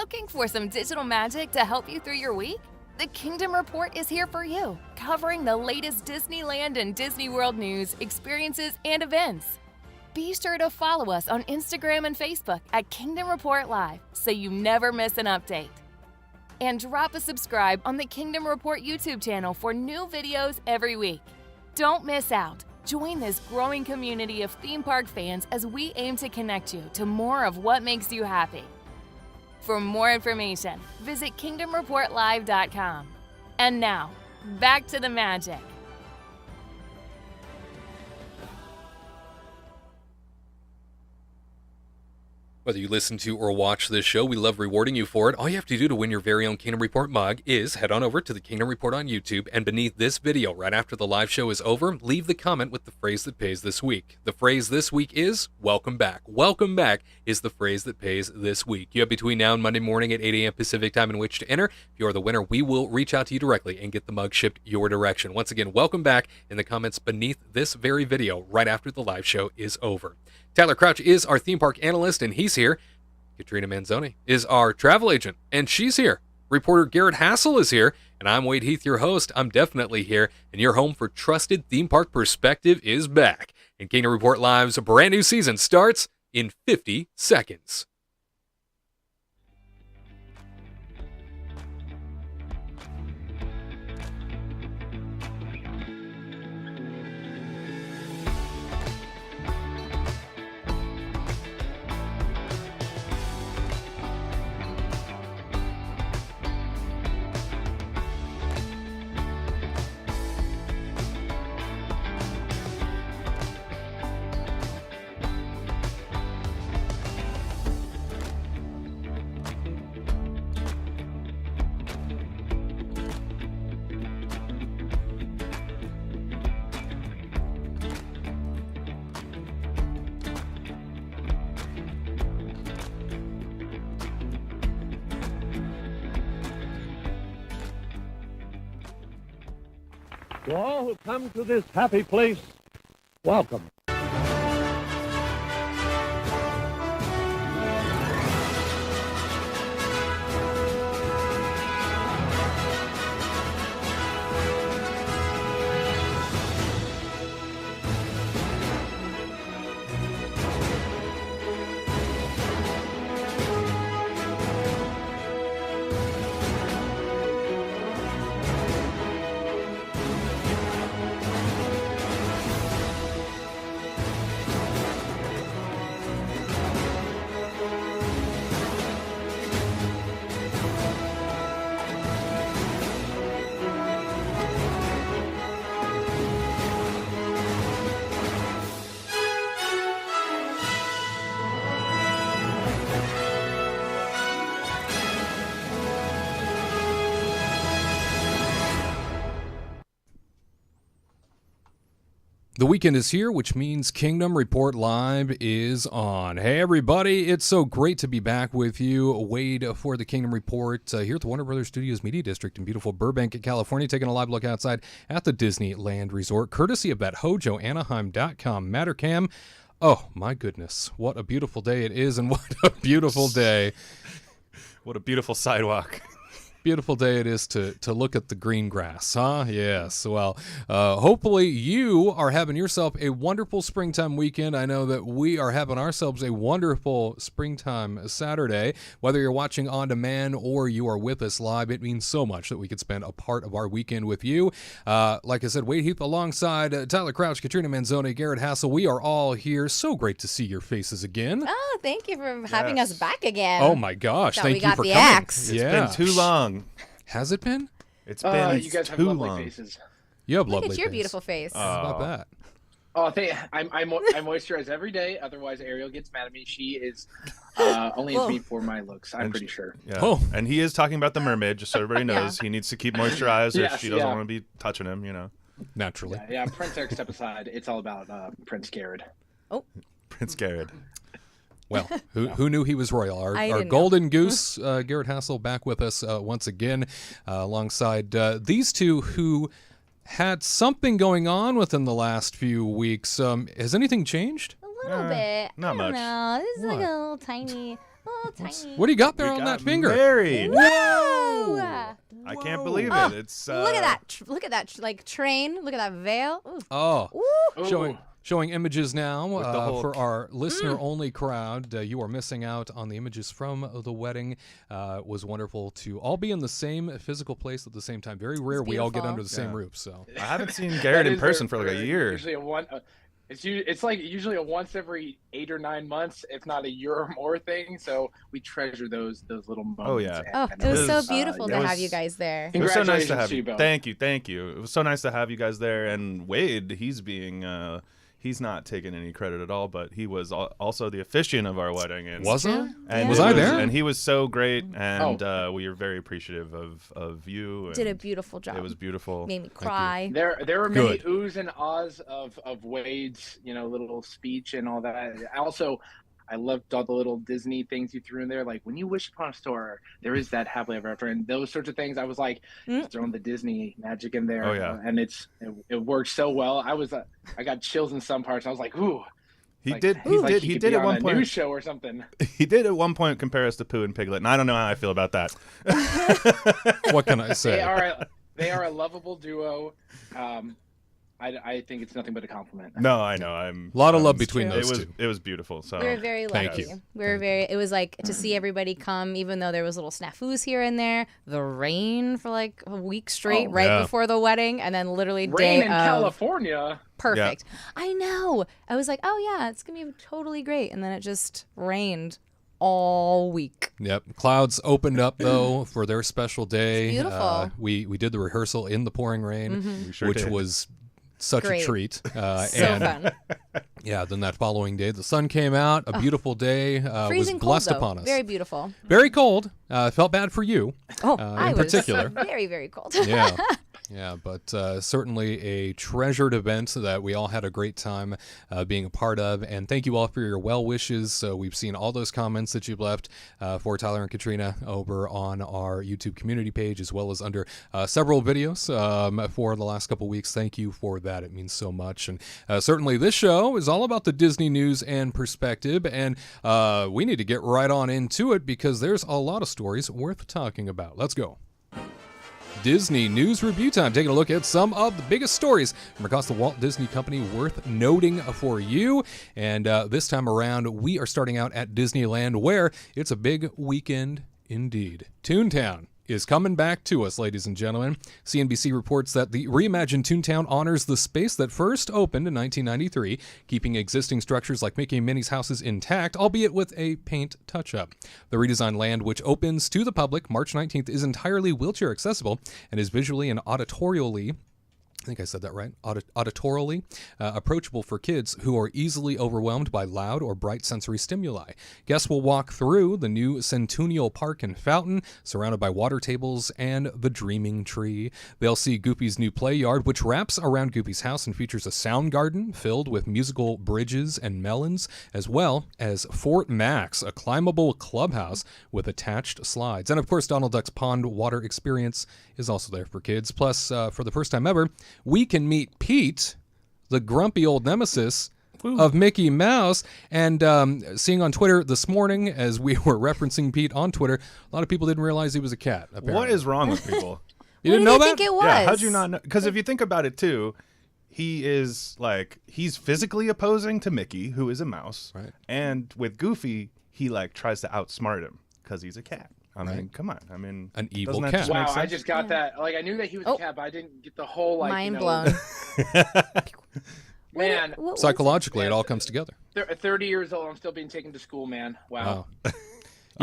Looking for some digital magic to help you through your week? The Kingdom Report is here for you, covering the latest Disneyland and Disney World news, experiences, and events. Be sure to follow us on Instagram and Facebook at Kingdom Report Live so you never miss an update. And drop a subscribe on the Kingdom Report YouTube channel for new videos every week. Don't miss out. Join this growing community of theme park fans as we aim to connect you to more of what makes you happy. For more information, visit kingdomreportlive.com. And now, back to the magic. Whether you listen to or watch this show, we love rewarding you for it. All you have to do to win your very own Kingdom Report mug is head on over to the Kingdom Report on YouTube, and beneath this video, right after the live show is over, leave the comment with the phrase that pays this week. The phrase this week is, welcome back. Welcome back is the phrase that pays this week. You have between now and Monday morning at 8 a.m. Pacific time in which to enter. If you are the winner, we will reach out to you directly and get the mug shipped your direction. Once again, welcome back in the comments beneath this very video, right after the live show is over. Tyler Crouch is our theme park analyst, and he's here. Katrina Manzoni is our travel agent, and she's here. Reporter Garrett Hassel is here, and I'm Wade Heath, your host. I'm definitely here, and your home for trusted theme park perspective is back. And Kingdom Report Live's brand new season starts in 50 seconds. To all who come to this happy place, welcome. The weekend is here, which means Kingdom Report Live is on. Hey, everybody. It's so great to be back with you. Wade for the Kingdom Report here at the Warner Brothers Studios Media District in beautiful Burbank, California, taking a live look outside at the Disneyland Resort, courtesy of that HojoAnaheim.com Mattercam. Oh, my goodness. What a beautiful day it is, and what a beautiful day. What a beautiful sidewalk. Beautiful day it is to look at the green grass, huh? Yes. Well, hopefully you are having yourself a wonderful springtime weekend. I know that we are having ourselves a wonderful springtime Saturday. Whether you're watching on demand or you are with us live, it means so much that we could spend a part of our weekend with you. Like I said, Wade Heath alongside Tyler Crouch, Katrina Manzoni, Garrett Hassel. We are all here. So great to see your faces again. Oh, thank you for having us back again. Oh my gosh, thank you for coming. Axe. It's been too long. Has it been? It's been you guys have too lovely long. faces. You have Look lovely at your face. beautiful face. How about that? Oh, I moisturize every day. Otherwise, Ariel gets mad at me. She is only into me for my looks. I'm pretty sure. Yeah. Oh. And he is talking about the mermaid, just so everybody knows. He needs to keep moisturized Yes, if she doesn't yeah. want to be touching him, you know. Naturally. Yeah, Prince Eric, step aside. It's all about Prince Garrett. Prince Garrett. Well, who knew he was royal? Our golden goose, Garrett Hassel, back with us once again, alongside these two who had something going on within the last few weeks. Has anything changed? A little bit. not I don't much. know. This is like What? a little tiny Oh, tiny. What do you got there We on got that finger? married. Whoa! I can't believe Oh, it. It's Look at that! Look at that! Like train. Look at that veil. Ooh. Oh, Ooh. showing images now With the whole- for our listener-only crowd. You are missing out on the images from the wedding. It was wonderful to all be in the same physical place at the same time. Very rare we all get beautiful. under the same Yeah. roof. So I haven't seen Garrett That in is person for very like a rare. year. Usually it's like usually a once every 8 or 9 months, if not a year or more thing. So we treasure those little moments. Oh, yeah. Oh, And it was so was, beautiful yeah. to It have was- you guys there. It was so nice to Congratulations have to you. both. Thank you. It was so nice to have you guys there. And Wade, he's being he's not taking any credit at all, but he was also the officiant of our wedding. And was I? And Was it I there? And he was so great, and we are very appreciative of you. Did a and beautiful job. It was beautiful. Made me cry. There were many Good. oohs and ahs of Wade's, little speech and all that. I loved all the little Disney things you threw in there. Like when you wish upon a star, there is that happily ever after, and those sorts of things. I was like throwing the Disney magic in there. Oh, yeah. And it worked so well. I got chills in some parts. I was like, ooh. He Like, did. he's like He could did be at on one a point. news show or something. He did at one point compare us to Pooh and Piglet, and I don't know how I feel about that. What can I say? They are a lovable duo. I think it's nothing but a compliment. No, I know. A lot of love between true. those two. It was beautiful. So We were very lucky. Thank you. It was like to see everybody come, even though there was little snafus here and there. The rain for like a week straight, right yeah. before the wedding, and then literally Rain day in of. California. Perfect. I know. I was like, oh yeah, it's gonna be totally great, and then it just rained all week. Yep. Clouds opened up though for their special day. It's beautiful. We did the rehearsal in the pouring rain, We sure which did. was such Great. a treat. So and fun. yeah, then that following day, the sun came out. A beautiful day was Freezing blessed cold though. upon us. Very beautiful. Very cold. Felt bad for you. Oh, in I was particular. very, very cold. Yeah. Yeah, but certainly a treasured event that we all had a great time being a part of. And thank you all for your well wishes. We've seen all those comments that you've left for Tyler and Katrina over on our YouTube community page, as well as under several videos for the last couple weeks. Thank you for that. It means so much. And certainly this show is all about the Disney news and perspective. And we need to get right on into it because there's a lot of stories worth talking about. Let's go. Disney News Review Time, taking a look at some of the biggest stories from across the Walt Disney Company worth noting for you. And this time around, we are starting out at Disneyland, where it's a big weekend indeed. Toontown is coming back to us, ladies and gentlemen. CNBC reports that the reimagined Toontown honors the space that first opened in 1993, keeping existing structures like Mickey and Minnie's houses intact, albeit with a paint touch-up. The redesigned land, which opens to the public March 19th, is entirely wheelchair accessible and is visually and auditorially, I think I said that right, auditorily approachable for kids who are easily overwhelmed by loud or bright sensory stimuli. Guests will walk through the new Centennial Park and Fountain, surrounded by water tables and the Dreaming Tree. They'll see Goofy's new play yard, which wraps around Goofy's house and features a sound garden filled with musical bridges and melons, as well as Fort Max, a climbable clubhouse with attached slides. And of course, Donald Duck's pond water experience is also there for kids. Plus, for the first time ever, we can meet Pete, the grumpy old nemesis of Mickey Mouse. And seeing on Twitter this morning, as we were referencing Pete on Twitter, a lot of people didn't realize he was a cat. Apparently. What is wrong with people? You didn't What know do that? you think it was? Yeah, how'd you not know? Because if you think about it too, he is like, he's physically opposing to Mickey, who is a mouse. Right. And with Goofy, he like tries to outsmart him because he's a cat. I mean, come on. I mean, An evil doesn't that cat. just make Wow, I sense? just got that. Like I knew that he was a cat, but I didn't get the whole like Mind blown. Man, What was it? Psychologically, it all comes together. 30 years old, I'm still being taken to school, man. Wow. You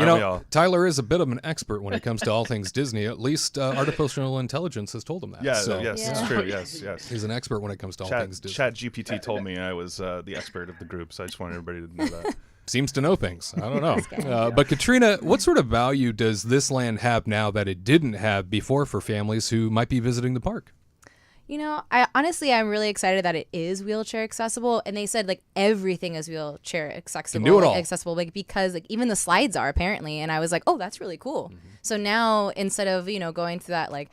Aren't we know, all? Tyler is a bit of an expert when it comes to all things Disney. At least artificial intelligence has told him that. Yeah, So yes, it's Yeah. true. Yes, yes. he's an expert when it comes to all things Disney. Chat GPT told me I was the expert of the group, so I just want everybody to know that. Seems to know things. I don't know. But Katrina, what sort of value does this land have now that it didn't have before for families who might be visiting the park? You know, I'm really excited that it is wheelchair accessible, and they said like everything is wheelchair accessible, do it like, all. accessible, like because like even the slides are apparently, and I was like, oh, that's really cool. So now instead of going through that like,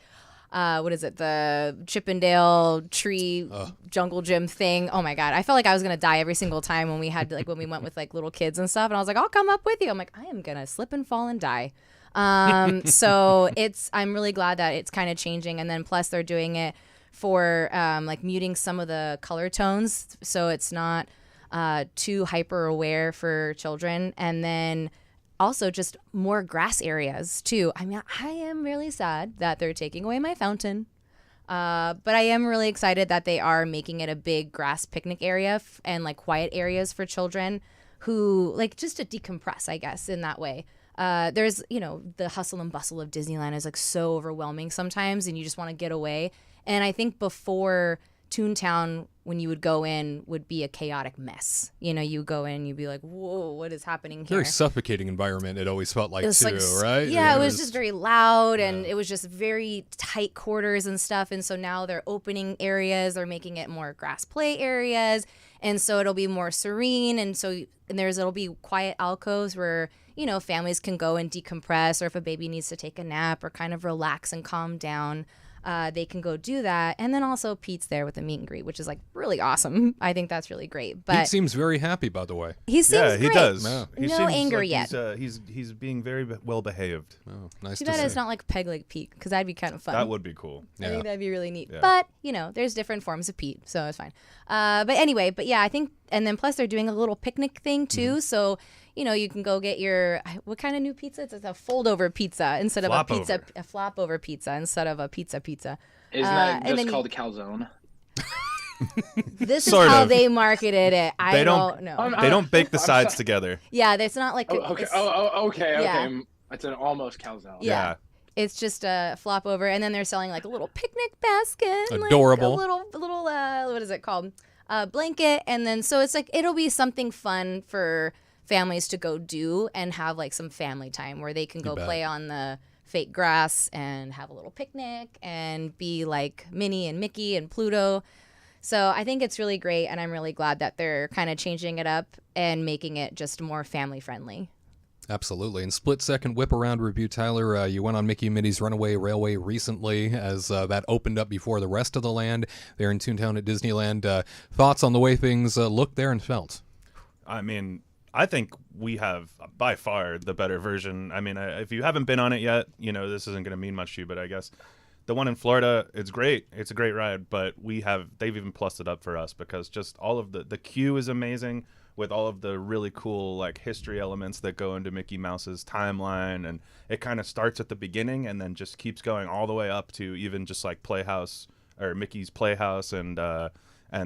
what is it, the Chippendale tree jungle gym thing. Oh my God, I felt like I was gonna die every single time when we had when we went with like little kids and stuff, and I was like, I'll come up with you. I'm like, I am gonna slip and fall and die. So I'm really glad that it's kind of changing, and then plus they're doing it for like muting some of the color tones, so it's not too hyper aware for children, and then also just more grass areas too. I mean, I am really sad that they're taking away my fountain, but I am really excited that they are making it a big grass picnic area and like quiet areas for children who like just to decompress, I guess, in that way. There's, the hustle and bustle of Disneyland is like so overwhelming sometimes, and you just want to get away. And I think before Toontown, when you would go in, would be a chaotic mess. You go in, you'd be like, whoa, what is happening here? Very suffocating environment, it always felt like, too, right? Yeah, it was just very loud, and it was just very tight quarters and stuff. And so now they're opening areas, they're making it more grass play areas, and so it'll be more serene. And so it'll be quiet alcoves where, families can go and decompress, or if a baby needs to take a nap or kind of relax and calm down, they can go do that. And then also Pete's there with the meet and greet, which is like really awesome. I think that's really great. But Pete seems very happy, by the way. He seems yeah, he great. does. Yeah. He No seems anger like yet. He's being very well behaved. Oh, nice Too to bad see. it's not like Peg Leg Pete, because that'd be kind of fun. That would be cool. I think that'd be really neat. Yeah. But, there's different forms of Pete, so it's fine. But anyway, I think, and then plus they're doing a little picnic thing too. So, you can go get what kind of new pizza? It's a fold-over pizza instead of a flop-over pizza instead of a pizza. Isn't that and just then called a calzone? This is Sort how of. they marketed it. I don't know. They don't bake the sides together. Yeah, it's not like Okay. it's, Okay. Yeah. It's an almost calzone. Yeah. It's just a flop over, and then they're selling like a little picnic basket, and, Adorable. like a little what is it called? Blanket, and then so it's like it'll be something fun for families to go do and have like some family time where they can go bet. play on the fake grass and have a little picnic and be like Minnie and Mickey and Pluto. So I think it's really great, and I'm really glad that they're kind of changing it up and making it just more family friendly. Absolutely. And split-second whip-around review, Tyler, you went on Mickey and Minnie's Runaway Railway recently as that opened up before the rest of the land there in Toontown at Disneyland. Thoughts on the way things looked there and felt? I mean, I think we have by far the better version. I mean, if you haven't been on it yet, this isn't going to mean much to you, but I guess the one in Florida, it's great. It's a great ride, but they've even plussed it up for us because just all of the queue is amazing with all of the really cool like history elements that go into Mickey Mouse's timeline, and it kind of starts at the beginning and then just keeps going all the way up to even just like Playhouse or Mickey's Playhouse and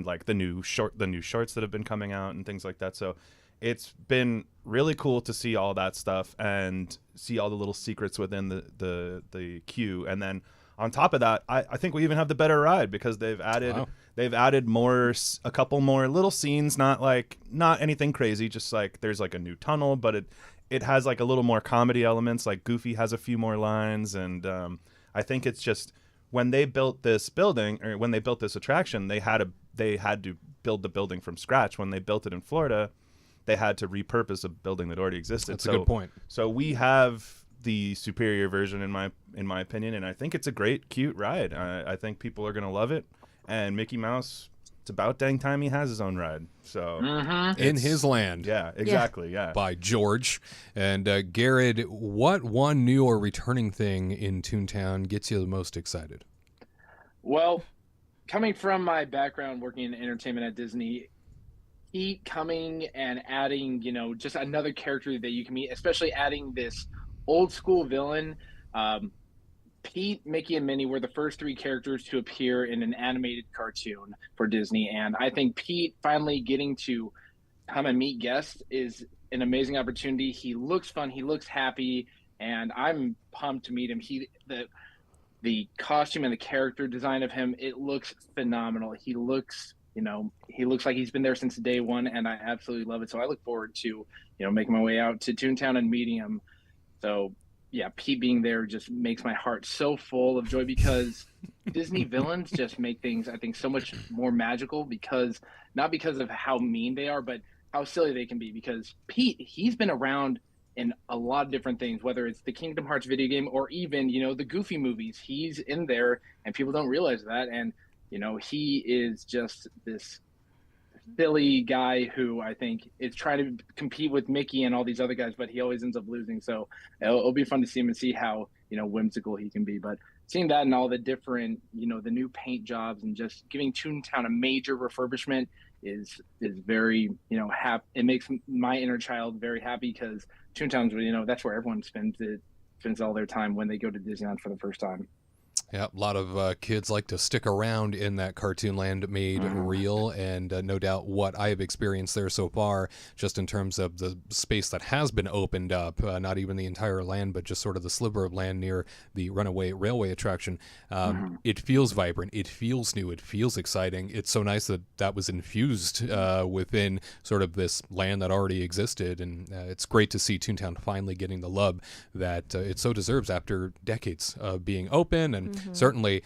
like the new shorts that have been coming out and things like that. So it's been really cool to see all that stuff and see all the little secrets within the queue. And then on top of that, I think we even have the better ride because they've added a couple more little scenes, not anything crazy, just like there's like a new tunnel, but it has like a little more comedy elements. Like Goofy has a few more lines, and I think it's just when they built this building or when they built this attraction, they had to build the building from scratch. When they built it in Florida, they had to repurpose a building that already existed. That's a good point. So we have the superior version in my opinion, and I think it's a great, cute ride. I think people are gonna love it, and Mickey Mouse, it's about dang time he has his own ride. So In his land. yeah, exactly, yeah. By George. And Garrett, what one new or returning thing in Toontown gets you the most excited? Well, coming from my background working in entertainment at Disney, Pete coming and adding, just another character that you can meet, especially adding this old school villain. Pete, Mickey, and Minnie were the first three characters to appear in an animated cartoon for Disney. And I think Pete finally getting to come and meet guests is an amazing opportunity. He looks fun. He looks happy. And I'm pumped to meet him. The costume and the character design of him, it looks phenomenal. He looks like he's been there since day one, and I absolutely love it. So I look forward to, making my way out to Toontown and meeting him. So yeah, Pete being there just makes my heart so full of joy because Disney villains just make things, I think, so much more magical not because of how mean they are, but how silly they can be. Because Pete, he's been around in a lot of different things, whether it's the Kingdom Hearts video game or even, the Goofy movies. He's in there and people don't realize that. And, he is just this silly guy who I think is trying to compete with Mickey and all these other guys, but he always ends up losing. So it'll be fun to see him and see how, whimsical he can be. But seeing that and all the different, the new paint jobs and just giving Toontown a major refurbishment is very, it makes my inner child very happy, because Toontown's, that's where everyone spends all their time when they go to Disneyland for the first time. Yeah, a lot of kids like to stick around in that cartoon land made real, and no doubt what I have experienced there so far, just in terms of the space that has been opened up, not even the entire land, but just sort of the sliver of land near the Runaway Railway attraction. It feels vibrant, it feels new, it feels exciting. It's so nice that was infused within sort of this land that already existed, and it's great to see Toontown finally getting the love that it so deserves after decades of being open, and certainly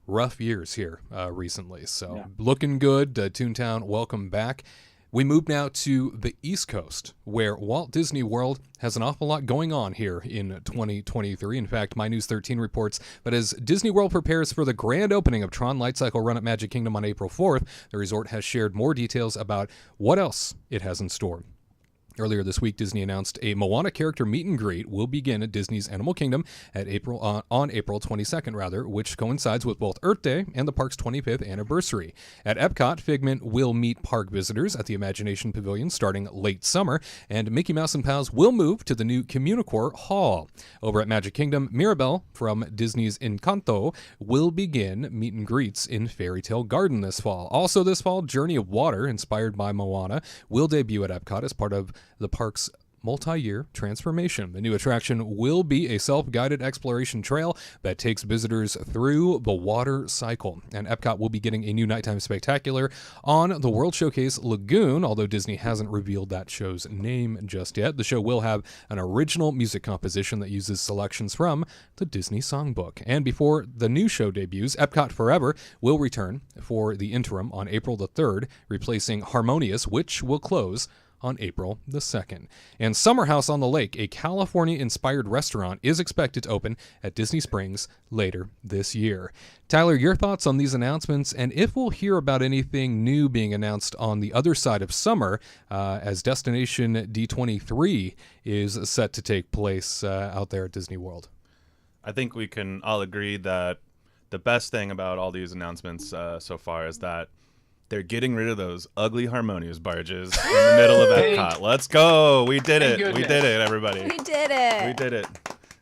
rough years here recently. So looking good. Toontown, welcome back. We move now to the East Coast, where Walt Disney World has an awful lot going on here in 2023. In fact, My News 13 reports that as Disney World prepares for the grand opening of TRON Lightcycle Run at Magic Kingdom on April 4th, the resort has shared more details about what else it has in store. Earlier this week, Disney announced a Moana character meet and greet will begin at Disney's Animal Kingdom on April 22nd, which coincides with both Earth Day and the park's 25th anniversary. At Epcot, Figment will meet park visitors at the Imagination Pavilion starting late summer, and Mickey Mouse and Pals will move to the new Communicore Hall. Over at Magic Kingdom, Mirabelle from Disney's Encanto will begin meet and greets in Fairy Tale Garden this fall. Also this fall, Journey of Water, inspired by Moana, will debut at Epcot as part of the park's multi-year transformation. The new attraction will be a self-guided exploration trail that takes visitors through the water cycle. And Epcot will be getting a new nighttime spectacular on the World Showcase Lagoon, although Disney hasn't revealed that show's name just yet. The show will have an original music composition that uses selections from the Disney Songbook. And before the new show debuts, Epcot Forever will return for the interim on April the 3rd, replacing Harmonious, which will close on April the 2nd. And Summer House on the Lake, a California-inspired restaurant, is expected to open at Disney Springs later this year. Tyler, your thoughts on these announcements, and if we'll hear about anything new being announced on the other side of summer, as Destination D23 is set to take place out there at Disney World? I think we can all agree that the best thing about all these announcements so far is that they're getting rid of those ugly Harmonious barges in the middle of Epcot. Let's go. We did it. We did it, everybody. We did it. We did it.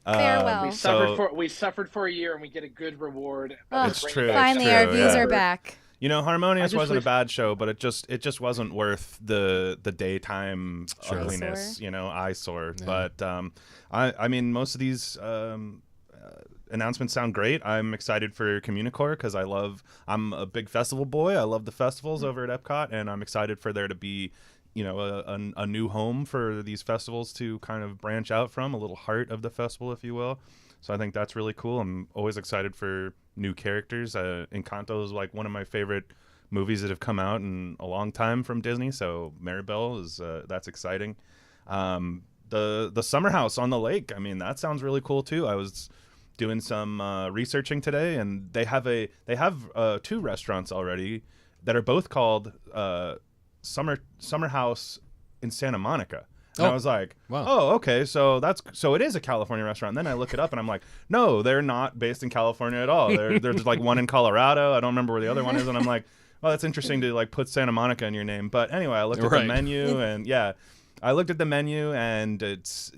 Farewell. We suffered for a year and we get a good reward. It's true. Finally, our views are back. Harmonious wasn't a bad show, but it just wasn't worth the daytime ugliness, eyesore. Yeah. But I mean, most of these announcements sound great. I'm excited for Communicore because I'm a big festival boy. I love the festivals over at Epcot, and I'm excited for there to be, a new home for these festivals to kind of branch out from, a little heart of the festival, if you will. So I think that's really cool. I'm always excited for new characters. Encanto is like one of my favorite movies that have come out in a long time from Disney. So Mirabelle is that's exciting. The Summer House on the Lake. I mean, that sounds really cool too. I was doing some researching today, and they have two restaurants already that are both called Summer House in Santa Monica. And I was like, wow. Oh, okay, so it is a California restaurant. And then I look it up, and I'm like, no, they're not based in California at all. There's like one in Colorado. I don't remember where the other one is, and I'm like, well, that's interesting to like put Santa Monica in your name. But anyway, I looked at the menu, and I looked at the menu, and it's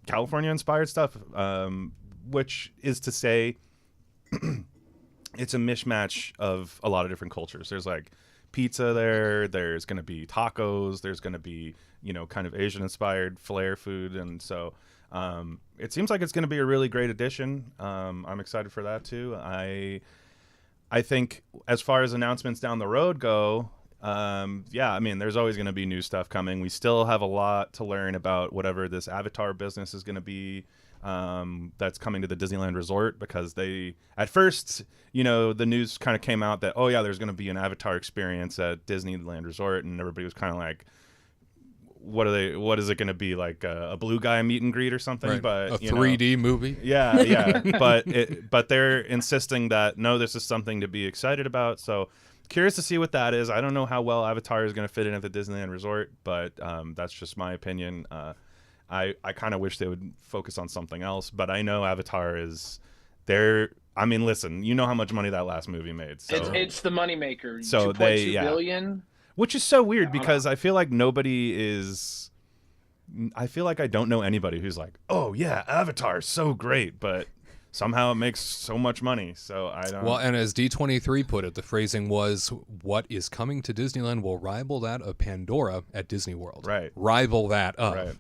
California-inspired stuff. Which is to say, it's a mishmash of a lot of different cultures. There's like pizza there. There's going to be tacos. There's going to be, kind of Asian-inspired flair food. And so it seems like it's going to be a really great addition. I'm excited for that, too. I think as far as announcements down the road go, I mean, there's always going to be new stuff coming. We still have a lot to learn about whatever this Avatar business is going to be. That's coming to the Disneyland Resort, because at first, the news kind of came out that, there's going to be an Avatar experience at Disneyland Resort, and everybody was kind of like, what is it going to be, like a blue guy meet and greet or something? Right. But A 3D movie. Yeah. but they're insisting that no, this is something to be excited about. So curious to see what that is. I don't know how well Avatar is going to fit in at the Disneyland Resort, but that's just my opinion. I kind of wish they would focus on something else, but I know Avatar is there. I mean, listen, you know how much money that last movie made. So it's the moneymaker. So 2.2 billion. Which is so weird because I feel like I feel like I don't know anybody who's like, oh yeah, Avatar is so great, but somehow it makes so much money. So I don't. Well, and as D23 put it, the phrasing was, "What is coming to Disneyland will rival that of Pandora at Disney World." Right. Rival that of. Right.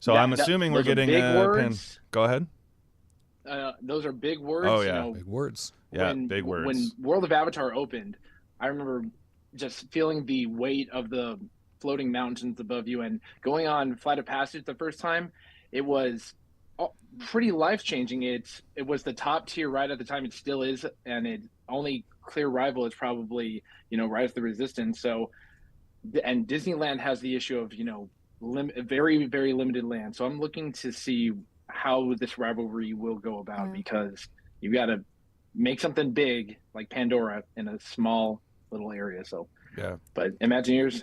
So I'm assuming we're getting big words. Go ahead. Those are big words. Oh yeah, big words. Yeah, big words. When World of Avatar opened, I remember just feeling the weight of the floating mountains above you, and going on Flight of Passage the first time, it was pretty life-changing. It was the top tier ride at the time. It still is, and it only clear rival is probably Rise of the Resistance. So, and Disneyland has the issue of very, very limited land. So I'm looking to see how this rivalry will go about, because you got to make something big like Pandora in a small little area. So yeah, but Imagineers,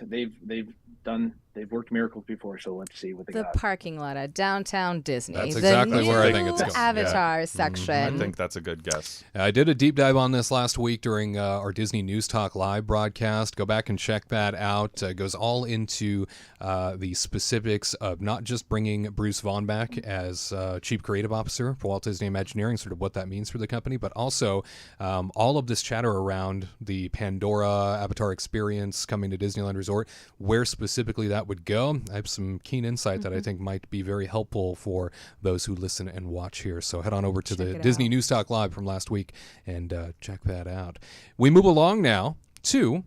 they've worked miracles before, so let's see what they got. The parking lot at downtown Disney. That's exactly where I think it's the going. Avatar section. I think that's a good guess. I did a deep dive on this last week during our Disney News Talk Live broadcast. Go back and check that out. It goes all into the specifics of not just bringing Bruce Vaughn back as Chief Creative Officer for Walt Disney Imagineering, sort of what that means for the company, but also all of this chatter around the Pandora Avatar experience coming to Disneyland Resort, where specifically that would go. I have some keen insight that I think might be very helpful for those who listen and watch here. So head on over to the Disney News Talk Live from last week and check that out. We move along now to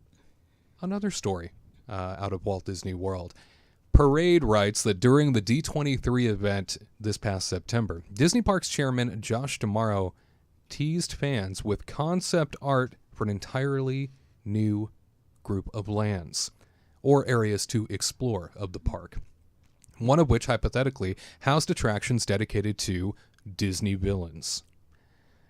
another story out of Walt Disney World. Parade writes that during the D23 event this past September, Disney Parks Chairman Josh D'Amaro teased fans with concept art for an entirely new group of lands or areas to explore of the park, one of which hypothetically housed attractions dedicated to Disney villains.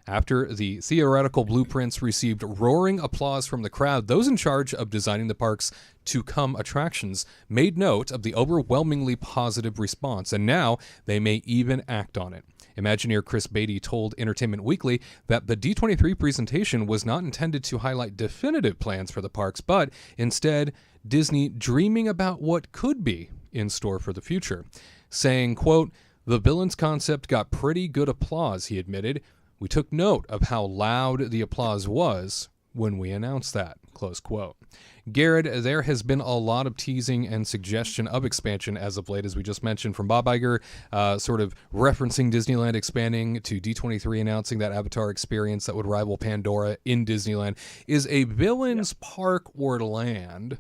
After the theoretical blueprints received roaring applause from the crowd, those in charge of designing the park's to-come attractions made note of the overwhelmingly positive response, and now they may even act on it. Imagineer Chris Beatty told Entertainment Weekly that the D23 presentation was not intended to highlight definitive plans for the parks, but instead Disney dreaming about what could be in store for the future, saying, quote, "The villains concept got pretty good applause," he admitted. "We took note of how loud the applause was when we announced that," close quote. Garrett, there has been a lot of teasing and suggestion of expansion as of late, as we just mentioned from Bob Iger, sort of referencing Disneyland expanding to D23 announcing that Avatar experience that would rival Pandora in Disneyland. Is a villains park or land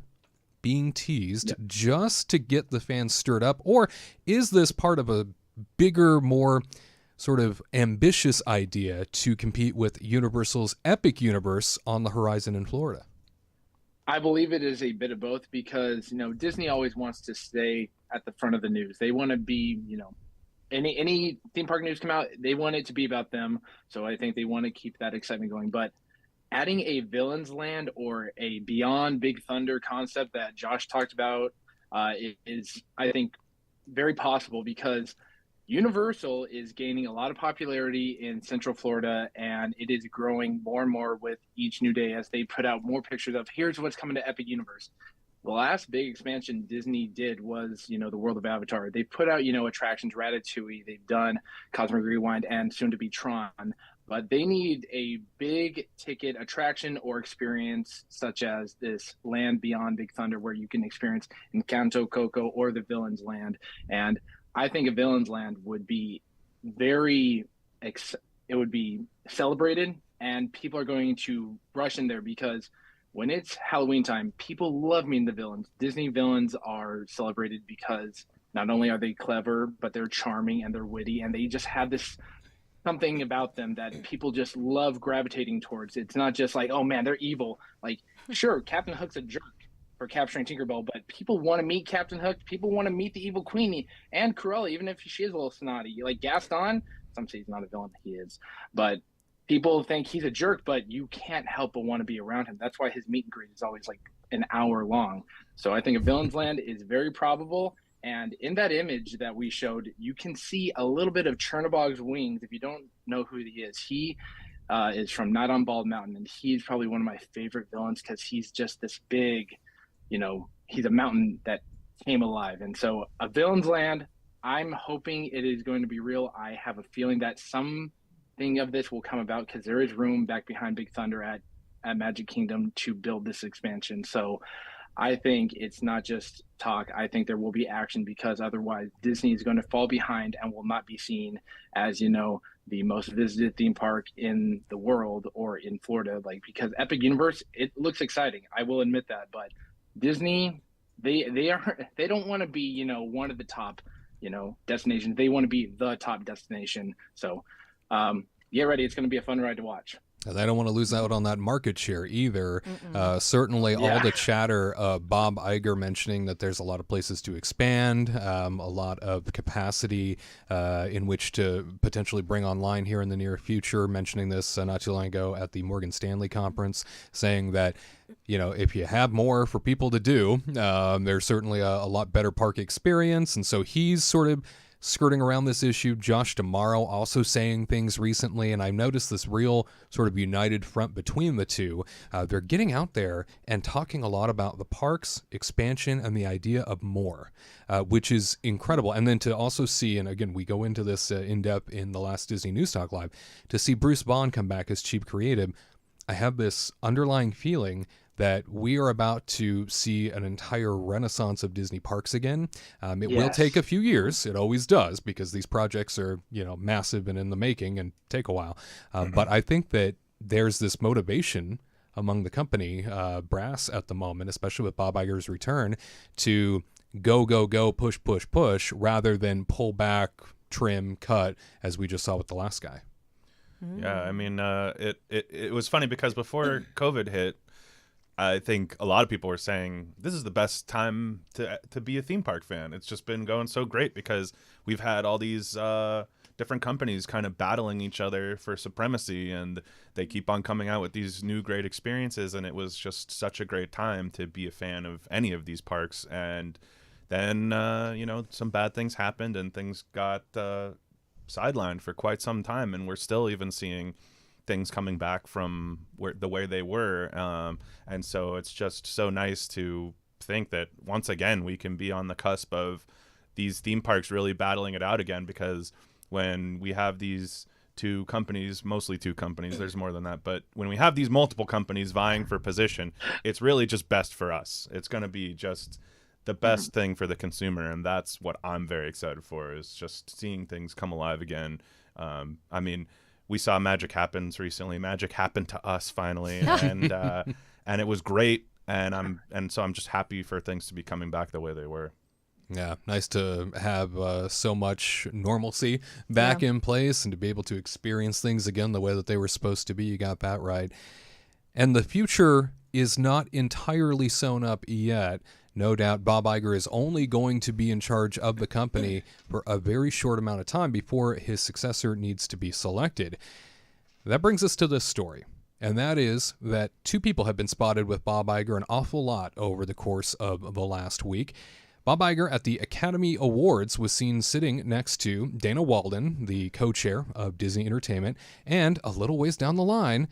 being teased just to get the fans stirred up, or is this part of a bigger, more sort of ambitious idea to compete with Universal's Epic Universe on the horizon in Florida? I believe it is a bit of both, because Disney always wants to stay at the front of the news. They want to be, any theme park news come out, they want it to be about them. So I think they want to keep that excitement going. But adding a villains land or a Beyond Big Thunder concept that Josh talked about is, I think, very possible, because Universal is gaining a lot of popularity in Central Florida, and it is growing more and more with each new day as they put out more pictures of here's what's coming to Epic Universe. The last big expansion Disney did was, the World of Avatar. They put out, attractions, Ratatouille, they've done Cosmic Rewind, and soon to be Tron. But they need a big ticket attraction or experience such as this Land Beyond Big Thunder, where you can experience Encanto, Coco, or the Villains Land. And I think a Villains Land would be it would be celebrated, and people are going to rush in there, because when it's Halloween time, people love meeting the villains. Disney villains are celebrated because not only are they clever, but they're charming and they're witty, and they just have this something about them that people just love gravitating towards. It's not just like, oh man, they're evil. Like, sure, Captain Hook's a jerk, for capturing Tinkerbell, but people want to meet Captain Hook. People want to meet the evil Queenie and Cruella, even if she is a little snotty. Like Gaston, some say he's not a villain, he is, but people think he's a jerk, but you can't help but want to be around him. That's why his meet and greet is always like an hour long. So I think a Villain's Land is very probable. And in that image that we showed, you can see a little bit of Chernobog's wings. If you don't know who he is from Night on Bald Mountain, and he's probably one of my favorite villains because he's just this big, he's a mountain that came alive. And so a Villain's Land, I'm hoping it is going to be real. I have a feeling that something of this will come about because there is room back behind Big Thunder at Magic Kingdom to build this expansion. So I think it's not just talk. I think there will be action because otherwise Disney is going to fall behind and will not be seen as, the most visited theme park in the world or in Florida. Like, because Epic Universe, it looks exciting. I will admit that, but Disney, they don't want to be, one of the top, destinations. They want to be the top destination. So get ready. It's going to be a fun ride to watch. And I don't want to lose out on that market share either. Certainly all the chatter, Bob Iger mentioning that there's a lot of places to expand, a lot of capacity in which to potentially bring online here in the near future, mentioning this not too long ago at the Morgan Stanley conference, saying that, if you have more for people to do, there's certainly a lot better park experience. And so he's sort of skirting around this issue. Josh D'Amaro also saying things recently, and I've noticed this real sort of united front between the two. They're getting out there and talking a lot about the parks, expansion, and the idea of more, which is incredible. And then to also see, and again, we go into this in depth in the last Disney News Talk Live, to see Bruce Bond come back as chief creative, I have this underlying feeling that we are about to see an entire renaissance of Disney parks again. It will take a few years. It always does, because these projects are, massive and in the making and take a while. But I think that there's this motivation among the company brass at the moment, especially with Bob Iger's return, to go, go, go, push, push, push, rather than pull back, trim, cut, as we just saw with the last guy. Yeah, I mean, it was funny because before COVID hit, I think a lot of people were saying this is the best time to be a theme park fan. It's just been going so great because we've had all these different companies kind of battling each other for supremacy, and they keep on coming out with these new great experiences, and it was just such a great time to be a fan of any of these parks. And then, some bad things happened and things got sidelined for quite some time, and we're still even seeing things coming back from the way they were, and so it's just so nice to think that once again we can be on the cusp of these theme parks really battling it out again, because when we have these mostly two companies, there's more than that, but when we have these multiple companies vying for position, it's really just best for us. It's going to be just the best thing for the consumer, and that's what I'm very excited for, is just seeing things come alive again. I mean, we saw Magic Happens recently. Magic happened to us finally, and it was great. And so I'm just happy for things to be coming back the way they were. Yeah, nice to have so much normalcy back in place and to be able to experience things again the way that they were supposed to be. You got that right. And the future is not entirely sewn up yet. No doubt Bob Iger is only going to be in charge of the company for a very short amount of time before his successor needs to be selected. That brings us to this story, and that is that two people have been spotted with Bob Iger an awful lot over the course of the last week. Bob Iger at the Academy Awards was seen sitting next to Dana Walden, the co-chair of Disney Entertainment, and a little ways down the line,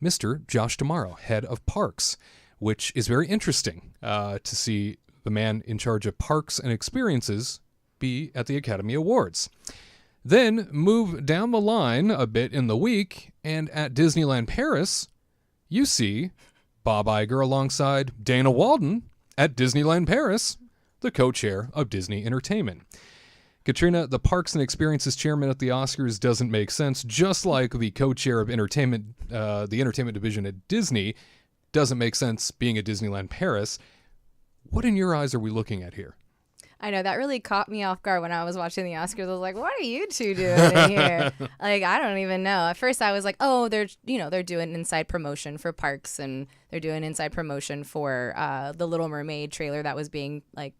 Mr. Josh D'Amaro, head of parks, which is very interesting to see the man in charge of parks and experiences be at the Academy Awards. Then move down the line a bit in the week, and at Disneyland Paris, you see Bob Iger alongside Dana Walden at Disneyland Paris, the co-chair of Disney Entertainment. Katrina, the Parks and Experiences chairman at the Oscars doesn't make sense, just like the co-chair of entertainment, the entertainment division at Disney doesn't make sense being at Disneyland Paris. What in your eyes are we looking at here? I know that really caught me off guard when I was watching the Oscars. I was like, "What are you two doing in here?" Like, I don't even know. At first, I was like, "Oh, they're doing inside promotion for parks, and they're doing inside promotion for the Little Mermaid trailer that was being like,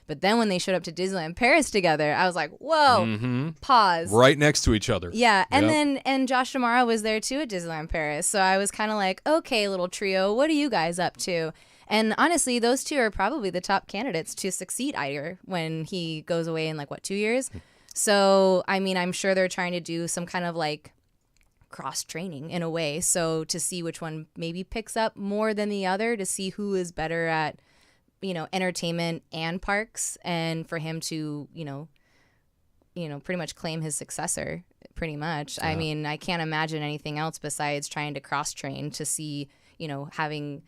But then when they showed up to Disneyland Paris together, I was like, "Whoa, pause." Right next to each other. Yeah, and Josh D'Amaro was there too at Disneyland Paris, so I was kind of like, "Okay, little trio, what are you guys up to?" And honestly, those two are probably the top candidates to succeed Iger when he goes away in 2 years. So, I mean, I'm sure they're trying to do some kind of cross training in a way. So to see which one maybe picks up more than the other, to see who is better at, entertainment and parks, and for him to, pretty much claim his successor, pretty much. Yeah. I mean, I can't imagine anything else besides trying to cross train to see, having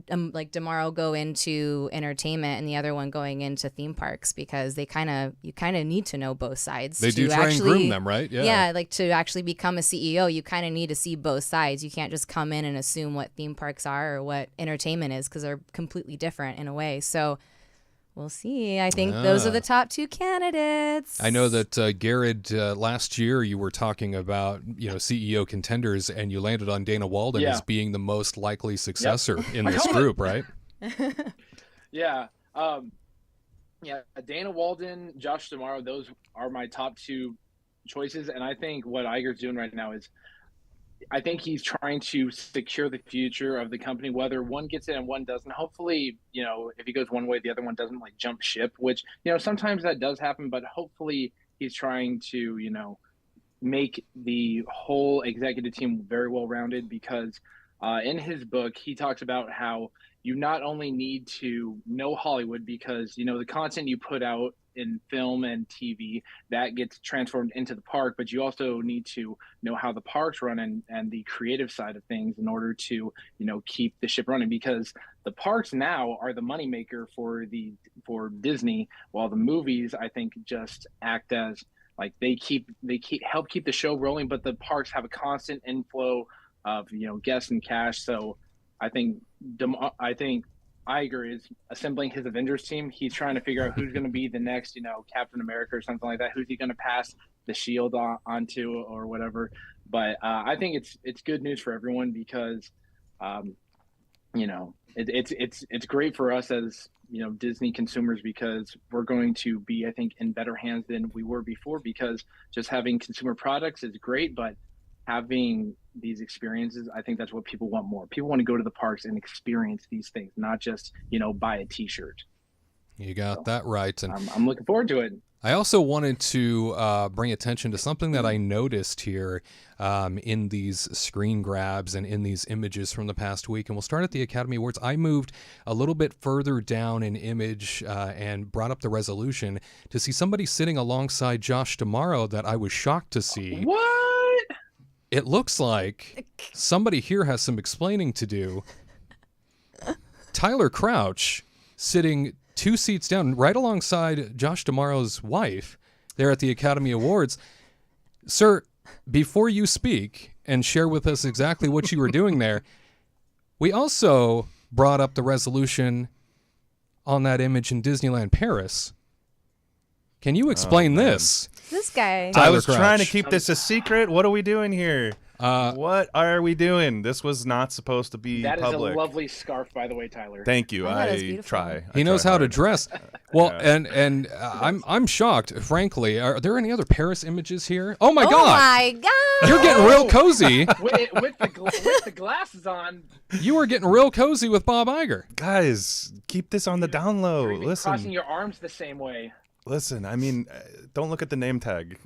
D'Amaro go into entertainment and the other one going into theme parks, because you kind of need to know both sides. They do try and groom them, right? Yeah, to actually become a CEO, you kind of need to see both sides. You can't just come in and assume what theme parks are or what entertainment is, because they're completely different in a way. So we'll see. I think those are the top two candidates. I know that, Garrett, last year you were talking about, CEO contenders, and you landed on Dana Walden as being the most likely successor in this group, right? Yeah. Dana Walden, Josh D'Amaro, those are my top two choices. And I think what Iger's doing right now is, I think he's trying to secure the future of the company, whether one gets it and one doesn't. Hopefully, if he goes one way, the other one doesn't jump ship, which, sometimes that does happen, but hopefully he's trying to, make the whole executive team very well rounded, because in his book, he talks about how you not only need to know Hollywood, because, the content you put out in film and TV, that gets transformed into the park, but you also need to know how the parks run and the creative side of things in order to, keep the ship running, because the parks now are the moneymaker for Disney, while the movies, I think, just act as they help keep the show rolling, but the parks have a constant inflow of, guests and cash. So I think Iger is assembling his Avengers team. He's trying to figure out who's going to be the next, Captain America or something like that. Who's he going to pass the shield onto or whatever? But I think it's good news for everyone, because, it's great for us as, Disney consumers, because we're going to be, I think, in better hands than we were before, because just having consumer products is great, but having these experiences, I think that's what people want more. People want to go to the parks and experience these things, not just, buy a t-shirt. You got that right. And I'm looking forward to it. I also wanted to bring attention to something that I noticed here in these screen grabs and in these images from the past week. And we'll start at the Academy Awards. I moved a little bit further down in image and brought up the resolution to see somebody sitting alongside Josh D'Amaro that I was shocked to see. What? It looks like somebody here has some explaining to do. Tyler Crouch sitting 2 seats down, right alongside Josh D'Amaro's wife there at the Academy Awards. Sir, before you speak and share with us exactly what you were doing there, we also brought up the resolution on that image in Disneyland Paris. Can you explain this? This guy. I was Crouch. trying to keep this a secret. What are we doing here? What are we doing? This was not supposed to be public. That is a lovely scarf, by the way, Tyler. Thank you. I try. He knows how to dress. Well, and I'm shocked, frankly. Are there any other Paris images here? Oh my God! Oh my God! You're getting real cozy. with the glasses on. You were getting real cozy with Bob Iger. Guys, keep this on the down low. You're even Listen. crossing your arms the same way. Listen, I mean, don't look at the name tag.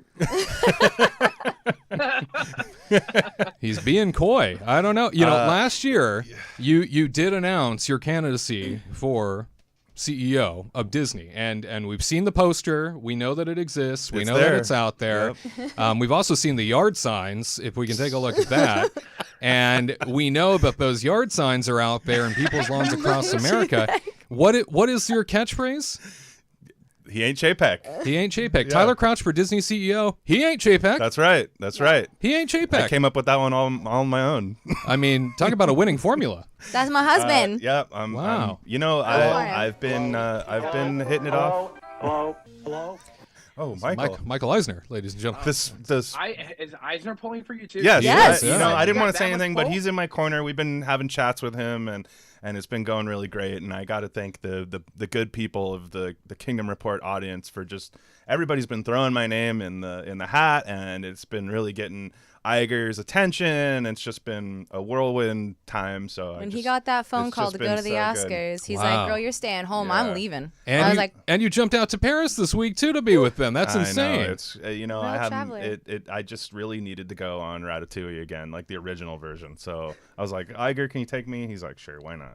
He's being coy. I don't know. Last year, you did announce your candidacy for CEO of Disney, and we've seen the poster. We know that it exists. We know that it's out there. Yep. We've also seen the yard signs, if we can take a look at that. And we know that those yard signs are out there in people's lawns across America. What is your catchphrase? He ain't Chapek. He ain't Chapek. Yeah. Tyler Crouch for Disney CEO. He ain't Chapek. That's right. That's right. He ain't Chapek. I came up with that one all on my own. I mean, talk about a winning formula. That's my husband. Yeah. Wow. I've been hitting it off. Hello? Hello? Oh, Michael. Michael Eisner, ladies and gentlemen. This. Is Eisner pulling for you too? Yes. Yes. You know, I didn't want to say That much anything, but pull? he's in my corner. We've been having chats with him, and it's been going really great. And I got to thank the good people of the Kingdom Report audience for just everybody's been throwing my name in the hat, and it's been really getting Iger's attention. It's just been a whirlwind time. So When he got that phone it's call just to been go to the so Oscars, he's Wow. like, "Girl, you're staying home. Yeah. I'm leaving." And I was you, like, and you jumped out to Paris this week too to be with them. That's insane. I know. It's I Real haven't. traveler. I just really needed to go on Ratatouille again, like the original version. So I was like, Iger, can you take me? He's like, sure, why not?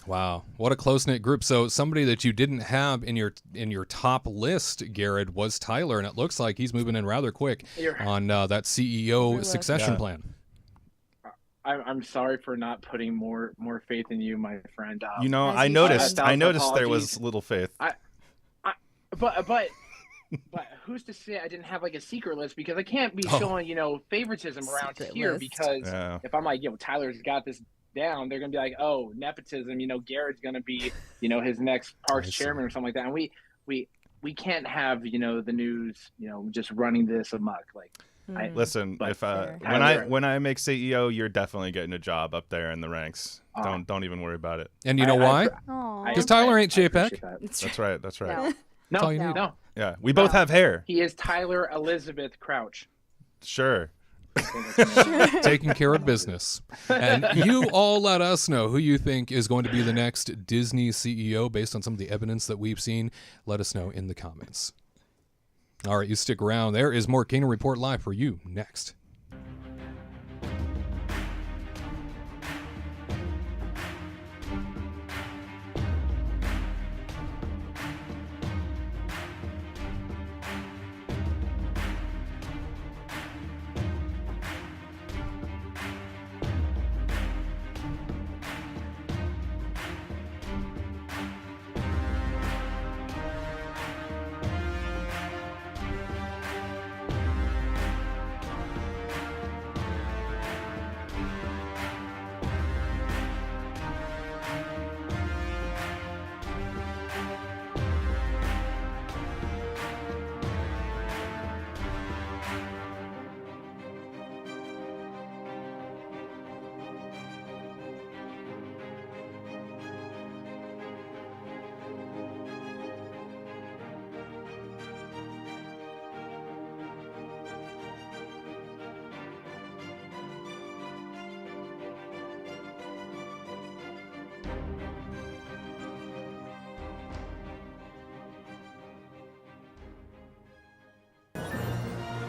Wow, what a close knit group. So somebody that you didn't have in your top list, Garrett, was Tyler, and it looks like he's moving in rather quick on that CEO succession plan. I'm sorry for not putting more faith in you, my friend. As you I should. noticed. I noticed there Apologies. was little faith. But who's to say I didn't have like a secret list, because I can't be showing favoritism around Secret here list. because Yeah. if I'm like Tyler's got this down, they're gonna be like, oh, nepotism, Garrett's gonna be his next parks chairman or something like that, and we can't have the news just running this amok. Like Listen, But if fair. when I make CEO, you're definitely getting a job up there in the ranks. Don't even worry about it. And you know why? "Aw." Because Tyler ain't I JPEG. appreciate that. That's right. That's right. No. No, all you need. no, Yeah, we both have hair. he is Tyler Elizabeth Crouch. Sure. Taking care of business. And you all let us know who you think is going to be the next Disney CEO based on some of the evidence that we've seen. Let us know in the comments. All right, you stick around. There is more Kingdom Report Live for you next.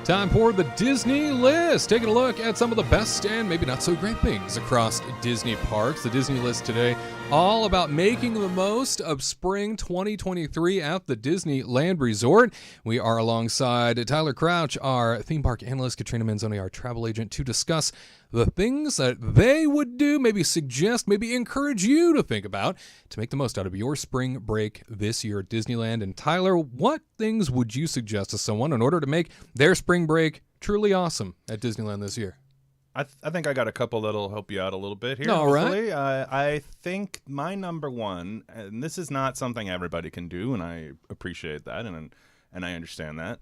Time for the Disney list. Taking a look at some of the best and maybe not so great things across Disney parks. The Disney list today, all about making the most of spring 2023 at the Disneyland Resort. We are alongside Tyler Crouch, our theme park analyst, Katrina Manzoni, our travel agent, to discuss the things that they would do, maybe suggest, maybe encourage you to think about to make the most out of your spring break this year at Disneyland. And Tyler, what things would you suggest to someone in order to make their spring break truly awesome at Disneyland this year? I think I got a couple that'll help you out a little bit here. All right. hopefully. I think my number one, and this is not something everybody can do, and I appreciate that, and I understand that.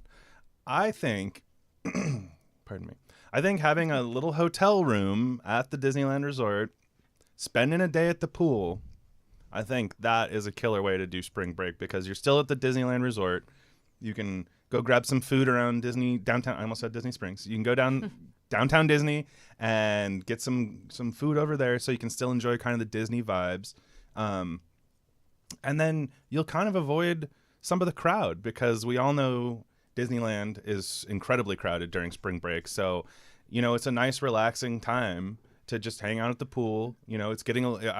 I think, pardon me, I think having a little hotel room at the Disneyland Resort, spending a day at the pool, I think that is a killer way to do spring break, because you're still at the Disneyland Resort. You can go grab some food around Disney downtown. I almost said Disney Springs. You can go down downtown Disney and get some food over there, so you can still enjoy kind of the Disney vibes. And then you'll kind of avoid some of the crowd, because we all know Disneyland is incredibly crowded during spring break. So, it's a nice relaxing time to just hang out at the pool. I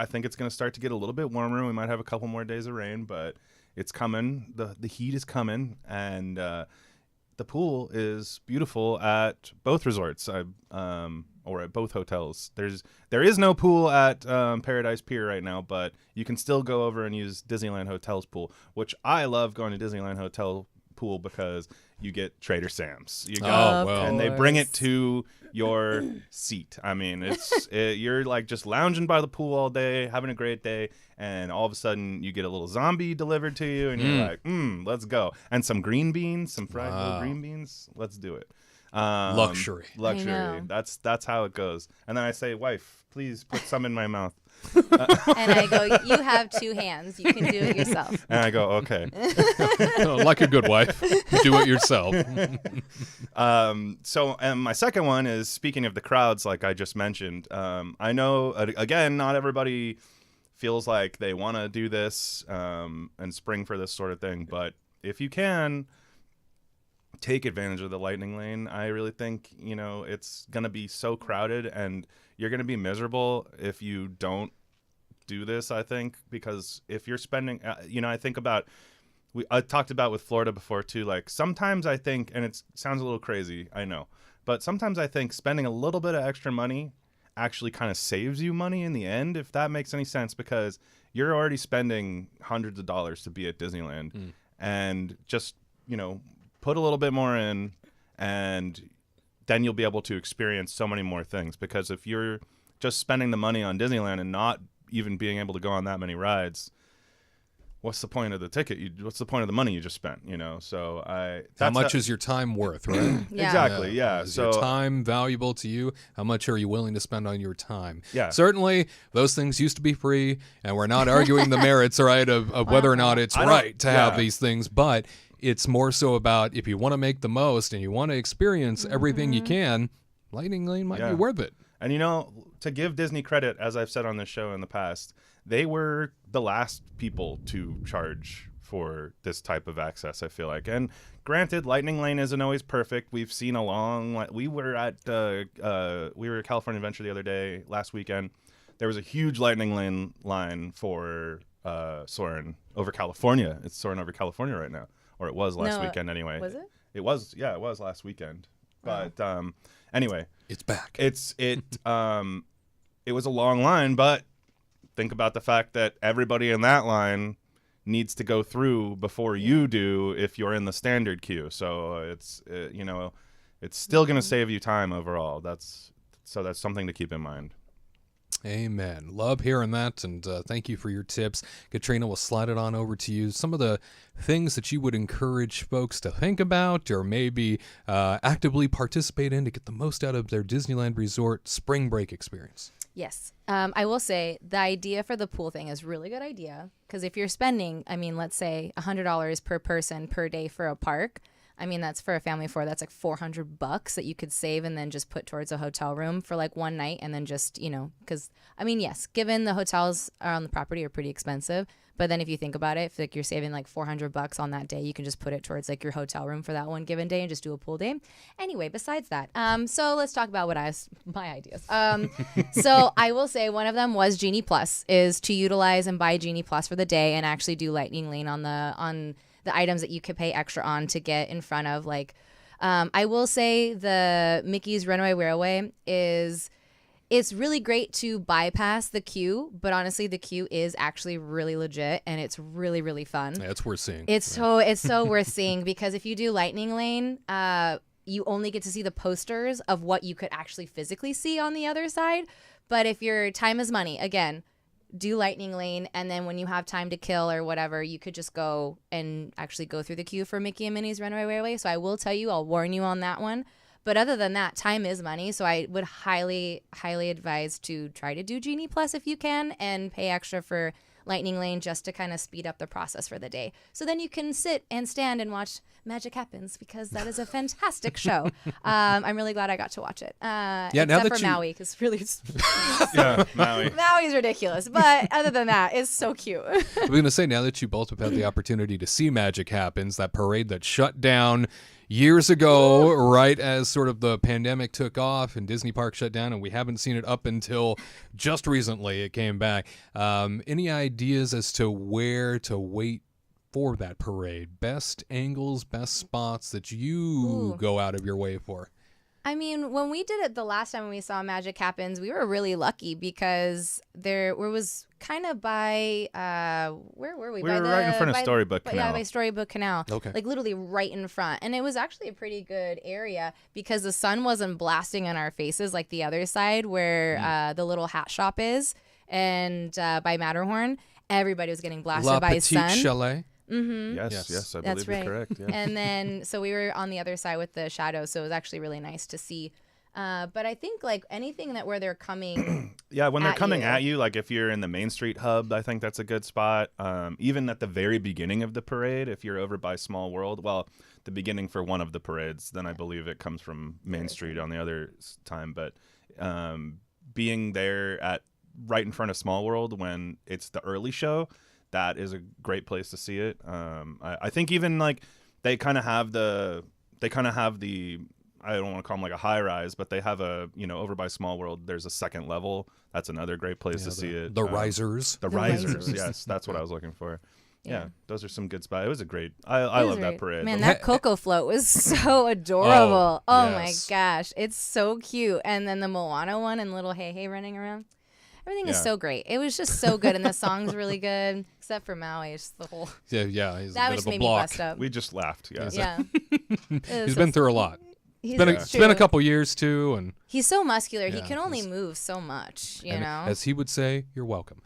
think it's going to start to get a little bit warmer. We might have a couple more days of rain, but it's coming. The heat is coming, and the pool is beautiful at both resorts, or at both hotels. There is no pool at Paradise Pier right now, but you can still go over and use Disneyland Hotel's pool, which I love going to Disneyland Hotel pool, because you get Trader Sam's. You Oh, got, well. and they bring it to your seat. I mean, you're like just lounging by the pool all day, having a great day, and all of a sudden you get a little zombie delivered to you, and you're like, let's go. And some green beans, some fried little green beans. Let's do it. Luxury. I know. That's how it goes. And then I say, wife, please put some in my mouth. And I go, you have 2 hands. You can do it yourself. And I go, okay. Like a good wife, do it yourself. So my second one is, speaking of the crowds, like I just mentioned, I know, again, not everybody feels like they want to do this and spring for this sort of thing. But if you can, take advantage of the lightning lane. I really think, it's going to be so crowded and you're going to be miserable if you don't do this, I think, because if you're spending, I think about, I talked about with Florida before too, like sometimes I think, and it sounds a little crazy, I know, but sometimes I think spending a little bit of extra money actually kind of saves you money in the end, if that makes any sense, because you're already spending hundreds of dollars to be at Disneyland and just, put a little bit more in, and then you'll be able to experience so many more things. Because if you're just spending the money on Disneyland and not even being able to go on that many rides, what's the point of the ticket? What's the point of the money you just spent? So How much is your time worth, right? Yeah. Exactly. Yeah. Is So your time valuable to you? How much are you willing to spend on your time? Yeah. Certainly, those things used to be free, and we're not arguing the merits, right, of whether or not it's right to have these things, but it's more so about if you want to make the most and you want to experience everything you can, Lightning Lane might be worth it. And to give Disney credit, as I've said on this show in the past, they were the last people to charge for this type of access, I feel like. And granted, Lightning Lane isn't always perfect. We've seen we were at California Adventure the other day, last weekend. There was a huge Lightning Lane line for Soarin' over California. It's Soarin' over California right now. Or it was last weekend anyway. Was it? It was last weekend. But anyway, It's back. it was a long line, but think about the fact that everybody in that line needs to go through before you do if you're in the standard queue. So it's still going to save you time overall. That's something to keep in mind. Amen. Love hearing that, and thank you for your tips. Katrina, will slide it on over to you. Some of the things that you would encourage folks to think about or maybe actively participate in to get the most out of their Disneyland Resort spring break experience. Yes. I will say the idea for the pool thing is a really good idea, because if you're spending, let's say $100 per person per day for a park, that's for a family of 4. That's like $400 that you could save and then just put towards a hotel room for like one night. And then just, because, yes, given the hotels on the property are pretty expensive. But then if you think about it, if like you're saving like $400 on that day, you can just put it towards like your hotel room for that one given day and just do a pool day. Anyway, besides that, so let's talk about my ideas. So I will say one of them was Genie Plus, is to utilize and buy Genie Plus for the day and actually do Lightning Lane on the items that you could pay extra on to get in front of. Like, I will say the Mickey's Runaway Railway it's really great to bypass the queue, but honestly, the queue is actually really legit and it's really, really fun. Yeah, it's worth seeing. It's so worth seeing, because if you do Lightning Lane, you only get to see the posters of what you could actually physically see on the other side. But if your time is money, again, do Lightning Lane, and then when you have time to kill or whatever, you could just go and actually go through the queue for Mickey and Minnie's Runaway Railway. So I will tell you, I'll warn you on that one. But other than that, time is money. So I would highly, highly advise to try to do Genie Plus if you can, and pay extra for Lightning Lane just to kind of speed up the process for the day. So then you can sit and stand and watch Magic Happens, because that is a fantastic show. I'm really glad I got to watch it. Except for Maui, because really, Maui. Maui's ridiculous. But other than that, it's so cute. I was going to say, now that you both have had the opportunity to see Magic Happens, that parade that shut down years ago, right as sort of the pandemic took off and Disney Park shut down, and we haven't seen it up until just recently it came back. Any ideas as to where to wait for that parade? Best angles, best spots that you go out of your way for? I mean, when we did it the last time when we saw Magic Happens, we were really lucky because there was kind of by where were we? We by were right in front of Storybook Yeah, Canal. by Storybook Canal. Okay. Like literally right in front, and it was actually a pretty good area because the sun wasn't blasting in our faces like the other side where the little hat shop is, and by Matterhorn, everybody was getting blasted La by Petite sun. Chalet. Yes, I That's believe you're right. correct. Yeah. And then, so we were on the other side with the shadows, so it was actually really nice to see. But I think like anything that where they're coming, Yeah, when they're at coming you. at you, like if you're in the Main Street hub, I think that's a good spot. Even at the very beginning of the parade, if you're over by Small World, well, the beginning for one of the parades, then I believe it comes from Main Street on the other time. But being there at right in front of Small World when it's the early show, that is a great place to see it. I think even like they kind of have the I don't want to call them like a high rise, but they have a, over by Small World, there's a second level. That's another great place to see it. The risers. The The risers, risers. yes, that's what I was looking for. Yeah. Yeah, those are some good spots. It was a great. I love that parade. Man, that Cocoa float was so adorable. Oh my yes. gosh, it's so cute. And then the Moana one and little Hey Hey running around. Everything is Yeah. so great. It was just so good, and the song's really good, except for Maui. It's the whole Yeah, he's that a bit just of a made me block. bust up. We just laughed. Yeah. Yeah, He's been through a lot. He's It's been a couple years too, and He's so muscular. He Yeah, can only he's- move so much. You and know. as he would say, you're welcome.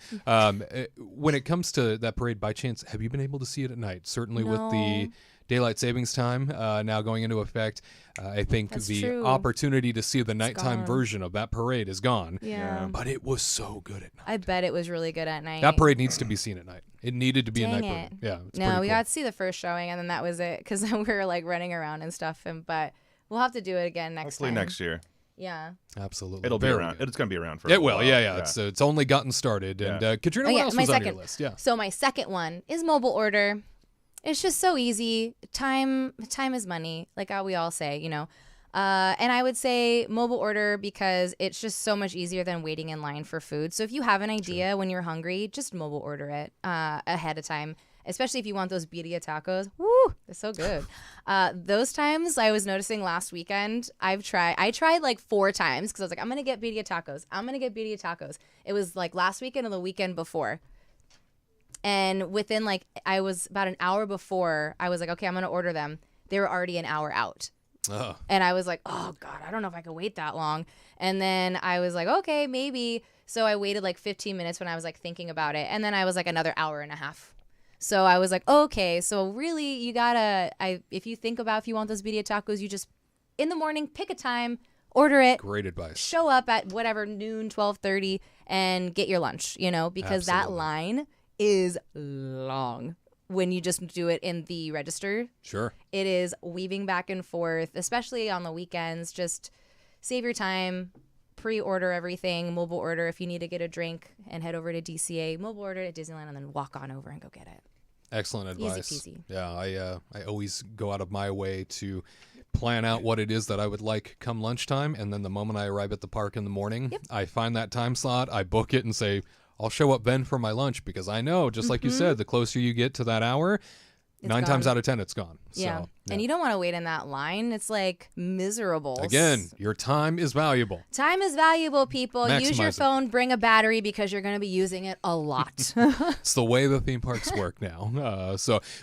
When it comes to that parade, by chance, have you been able to see it at night? Certainly with the No. daylight savings time now going into effect, I think That's the true. opportunity to see the nighttime gone. version of that parade is gone. yeah. But it was so good at night. I bet it was really good at night. That parade needs to be seen at night. It needed to be a Dang night it. parade. Yeah, it's No, pretty we cool. got to see the first showing, and then that was it because we were like running around and stuff. But we'll have to do it again next Hopefully time. next year. Yeah. Absolutely. It'll be Very around. good. It's going to be around for It a will, while. yeah. It's only gotten started. And Yeah. Katrina, Oh, what yeah, else my was on your second. list? Yeah. So my second one is mobile order. It's just so easy. Time is money, like how we all say, and I would say mobile order because it's just so much easier than waiting in line for food. So if you have an idea when you're hungry, just mobile order it ahead of time. Especially if you want those birria tacos. Woo, they're so good. Those times I was noticing last weekend, I tried like 4 times because I was like, I'm going to get birria tacos. It was like last weekend and the weekend before. And within I was about an hour before, I was like, okay, I'm going to order them. They were already an hour out. Oh. And I was like, oh, God, I don't know if I could wait that long. And then I was like, okay, maybe. So I waited like 15 minutes when I was like thinking about it. And then I was like another hour and a half. So I was like, okay, so really you gotta, if you think about if you want those birria tacos, you just, in the morning, pick a time, order it, Great advice. show up at whatever, noon, 12:30, and get your lunch, because that Absolutely. line is long when you just do it in the register. Sure. It is weaving back and forth, especially on the weekends. Just save your time, pre-order everything, mobile order if you need to get a drink, and head over to DCA, mobile order at Disneyland, and then walk on over and go get it. Excellent Easy advice. peasy. Yeah, I always go out of my way to plan out what it is that I would like come lunchtime, and then the moment I arrive at the park in the morning, I find that time slot, I book it, and say, I'll show up then for my lunch, because I know, just like you said, the closer you get to that hour, It's 9 times gone. out of 10, it's gone. Yeah. So, And you don't want to wait in that line. It's like miserable. again, your time is valuable. Time is valuable, people. Use your Maximize it. phone, bring a battery because you're going to be using it a lot. It's the way the theme parks work now.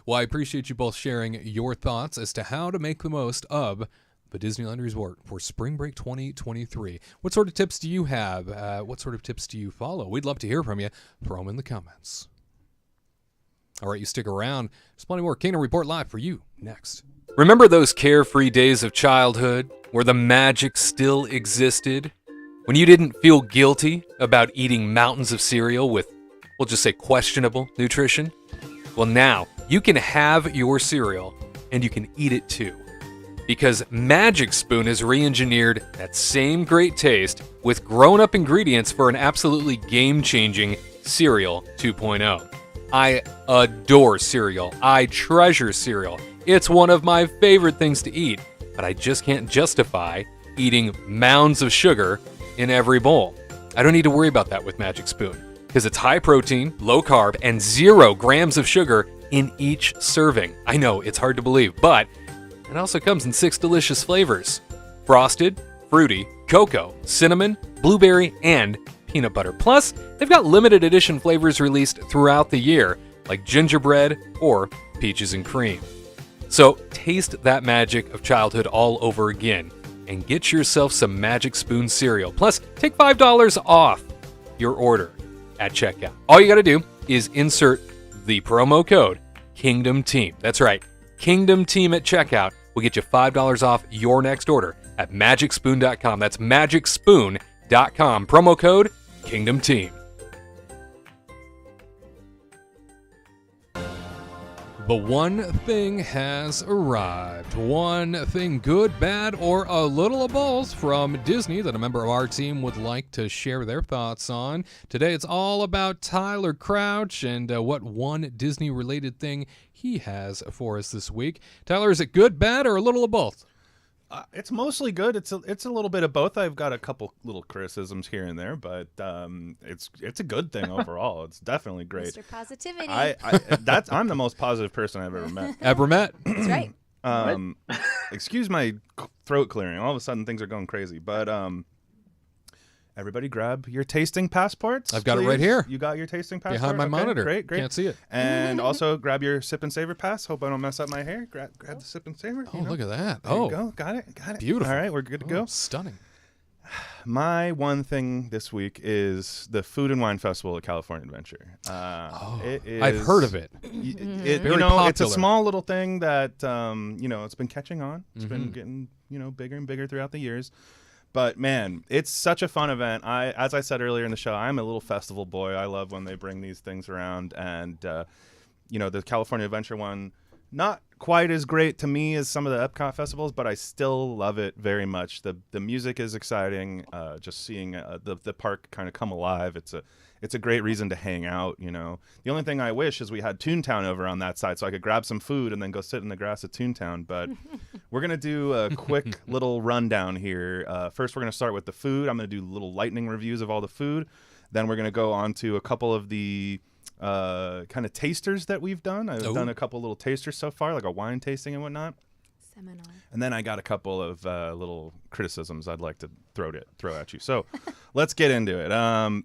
I appreciate you both sharing your thoughts as to how to make the most of the Disneyland Resort for Spring Break 2023. What sort of tips do you have? What sort of tips do you follow? We'd love to hear from you. Throw them in the comments. All right, you stick around. There's plenty more Kingdom Report Live for you next. Remember those carefree days of childhood where the magic still existed? When you didn't feel guilty about eating mountains of cereal with, we'll just say, questionable nutrition? Well, now you can have your cereal and you can eat it too. Because Magic Spoon has re-engineered that same great taste with grown-up ingredients for an absolutely game-changing Cereal 2.0. I adore cereal. I treasure cereal. It's one of my favorite things to eat, but I just can't justify eating mounds of sugar in every bowl. I don't need to worry about that with Magic Spoon, because it's high protein, low carb, and 0 grams of sugar in each serving. I know, it's hard to believe, but it also comes in 6 delicious flavors. frosted, fruity, cocoa, cinnamon, blueberry, and peanut butter. Plus, they've got limited edition flavors released throughout the year, like gingerbread or peaches and cream. So taste that magic of childhood all over again and get yourself some Magic Spoon cereal. Plus, take $5 off your order at checkout. All you got to do is insert the promo code Kingdom Team. That's right, Kingdom Team at checkout will get you $5 off your next order at magicspoon.com. That's magicspoon.com. Promo code Kingdom Team. The one thing has arrived. One thing good, bad, or a little of both from Disney that a member of our team would like to share their thoughts on. Today it's all about Tyler Crouch and what one Disney-related thing he has for us this week. Tyler, is it good, bad, or a little of both? It's mostly good. It's a little bit of both. I've got a couple little criticisms here and there, but it's a good thing overall. It's definitely great. Mr. Positivity. I'm the most positive person I've ever met. Ever met? That's right. Excuse my throat clearing. All of a sudden things are going crazy, but everybody grab your tasting passports. I've got it please. right here. You got your tasting passport? Behind my Okay, monitor. Great. Can't see it. And also grab your sip and savor pass. Hope I don't mess up my hair. Grab the sip and savor. Oh, look at that. There you go. Got it. Beautiful. All right, we're good to go. Stunning. My one thing this week is the Food and Wine Festival at California Adventure. It is, I've heard of it. Very Very it's a popular. small little thing that it's been catching on. It's been getting bigger and bigger throughout the years. But man, it's such a fun event. As I said earlier in the show, I'm a little festival boy. I love when they bring these things around, and the California Adventure one, not quite as great to me as some of the Epcot festivals, but I still love it very much. The music is exciting. Just seeing the park kind of come alive. It's a great reason to hang out. The only thing I wish is we had Toontown over on that side, so I could grab some food and then go sit in the grass at Toontown. But we're gonna do a quick little rundown here. First, we're gonna start with the food. I'm gonna do little lightning reviews of all the food. Then we're gonna go on to a couple of the kind of tasters that we've done. I've done a couple little tasters so far, like a wine tasting and whatnot. Seminar. And then I got a couple of little criticisms I'd like to throw at you. So let's get into it.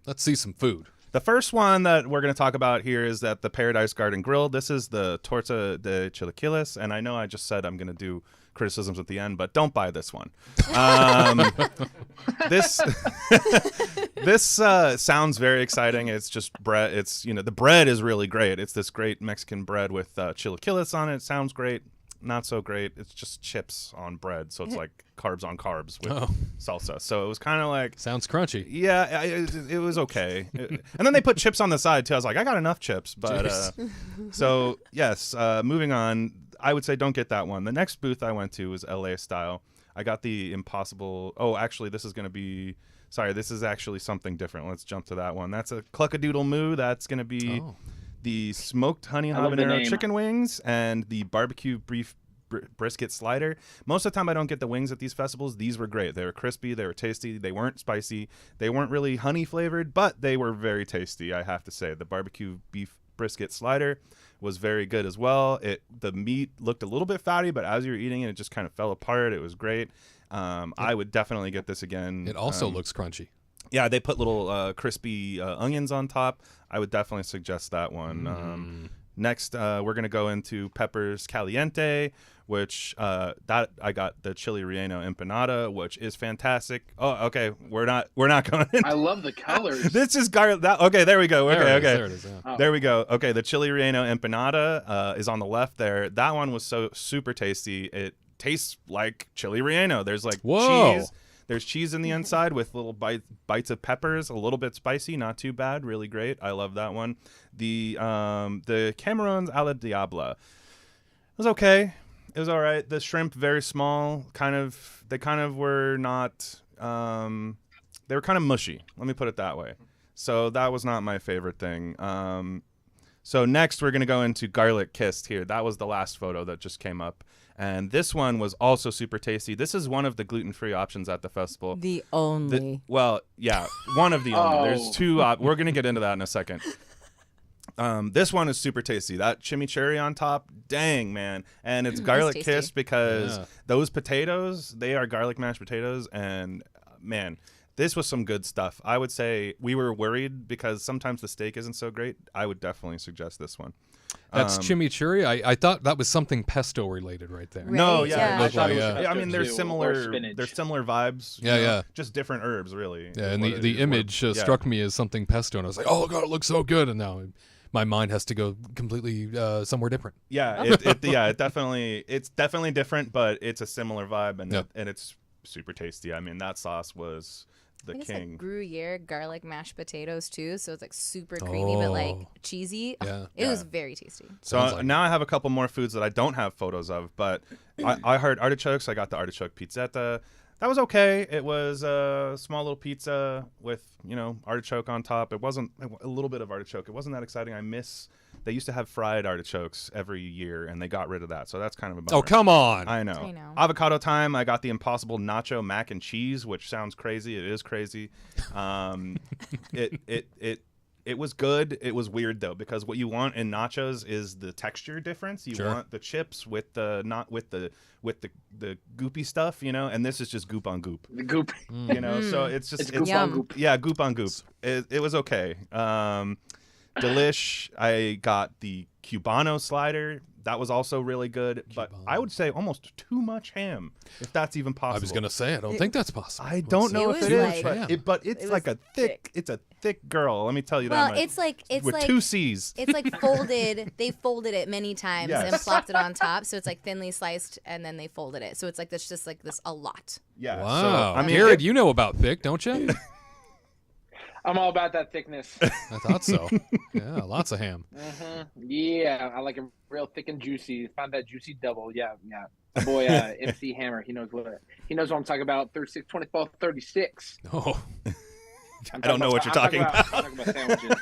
Let's see some food. The first one that we're going to talk about here is the Paradise Garden Grill. This is the Torta de Chilaquiles, and I know I just said I'm going to do criticisms at the end, but don't buy this one. This sounds very exciting. It's just bread. It's the bread is really great. It's this great Mexican bread with chilaquiles on it. Sounds great. Not so great. It's just chips on bread, so it's like carbs on carbs with salsa. So it was kind of like Sounds crunchy. yeah, it was okay. And then they put chips on the side too. I was like, I got enough chips, but so yes. Moving on, I would say don't get that one. The next booth I went to was LA style. I got the Impossible. Oh, actually, this is going to be. Sorry, this is actually something different. Let's jump to that one. That's a Cluckadoodle Moo. That's going to be the smoked honey habanero chicken wings and the barbecue beef brisket slider. Most of the time I don't get the wings at these festivals. These were great. They were crispy. They were tasty. They weren't spicy. They weren't really honey flavored, but they were very tasty, I have to say. The barbecue beef brisket slider was very good as well. The meat looked a little bit fatty, but as you were eating it, it just kind of fell apart. It was great. I would definitely get this again. It also looks crunchy. Yeah, they put little crispy onions on top. I would definitely suggest that one. Next, we're gonna go into Peppers Caliente, which that I got the chili relleno empanada, which is fantastic. Oh, okay, we're not going. I love the colors. This is garlic. Okay, there we go. Okay, okay, There it is. Yeah. there we go. Okay, the chili relleno empanada is on the left there. That one was so super tasty. It tastes like chili relleno. There's like cheese. There's cheese in the inside with little bites of peppers, a little bit spicy, not too bad, really great. I love that one. The Camarons a la Diabla. It was okay. It was all right. The shrimp, very small. They were not. They were kind of mushy. Let me put it that way. So that was not my favorite thing. So next we're gonna go into garlic kissed here. That was the last photo that just came up. And this one was also super tasty. This is one of the gluten-free options at the festival. The only. Well, yeah, one of the only. There's two. We're going to get into that in a second. This one is super tasty. That chimichurri on top, dang, man. And it's garlic tasty. kissed because Yeah. those potatoes, they are garlic mashed potatoes. And man, this was some good stuff. I would say we were worried because sometimes the steak isn't so great. I would definitely suggest this one. That's chimichurri. I thought that was something pesto related right there. Right. No, Yeah. yeah. I thought it was Yeah. pesto I mean, they're too, or similar. spinach. They're similar vibes. you Yeah, know, yeah. Just different herbs, really. Yeah, is and what the image yeah. struck me as something pesto, and I was like, oh god, it looks so good, and now my mind has to go completely somewhere different. Yeah, it's definitely different, but it's a similar vibe, and Yep. and it's super tasty. I mean, that sauce was the I think king. it's like Gruyere garlic mashed potatoes too, so it's like super creamy but like Oh. cheesy. Yeah. It was Yeah. very tasty. So Sounds like now I have a couple more foods that I don't have photos of, but I heard artichokes. I got the artichoke pizzetta. That was okay. It was a small little pizza with, artichoke on top. It wasn't a little bit of artichoke. It wasn't that exciting. They used to have fried artichokes every year, and they got rid of that. So that's kind of a bummer. Oh come on! I know. I know. Avocado time. I got the Impossible Nacho Mac and Cheese, which sounds crazy. It is crazy. It was good. It was weird though, because what you want in nachos is the texture difference. You Sure. want the chips with the not with the goopy stuff, and this is just goop on goop. The goop. So it's just It's goop Yum. on goop. yeah, goop on goop. It was okay. Delish. I got the Cubano slider. That was also really good, but I would say almost too much ham, if that's even possible. I was gonna say I don't think that's possible. I don't know It if was it like- is, Ham. but it's it like was a thick. It's a thick girl. Let me tell you Well, that much. it's like with two C's. it's like folded. They folded it many times and Yes. plopped it on top, so it's like thinly sliced, and then they folded it. So it's like this, just like this a lot. Yeah. Wow, So, I mean, Garrett, you know about thick, don't you? I'm all about that thickness. I thought so. Yeah, lots of ham. Yeah, I like it real thick and juicy. Found that juicy double. Yeah. My boy MC Hammer, he knows what I'm talking about. 36, 24, 36. Oh, I'm I don't know what you're talking about. I'm talking about sandwiches.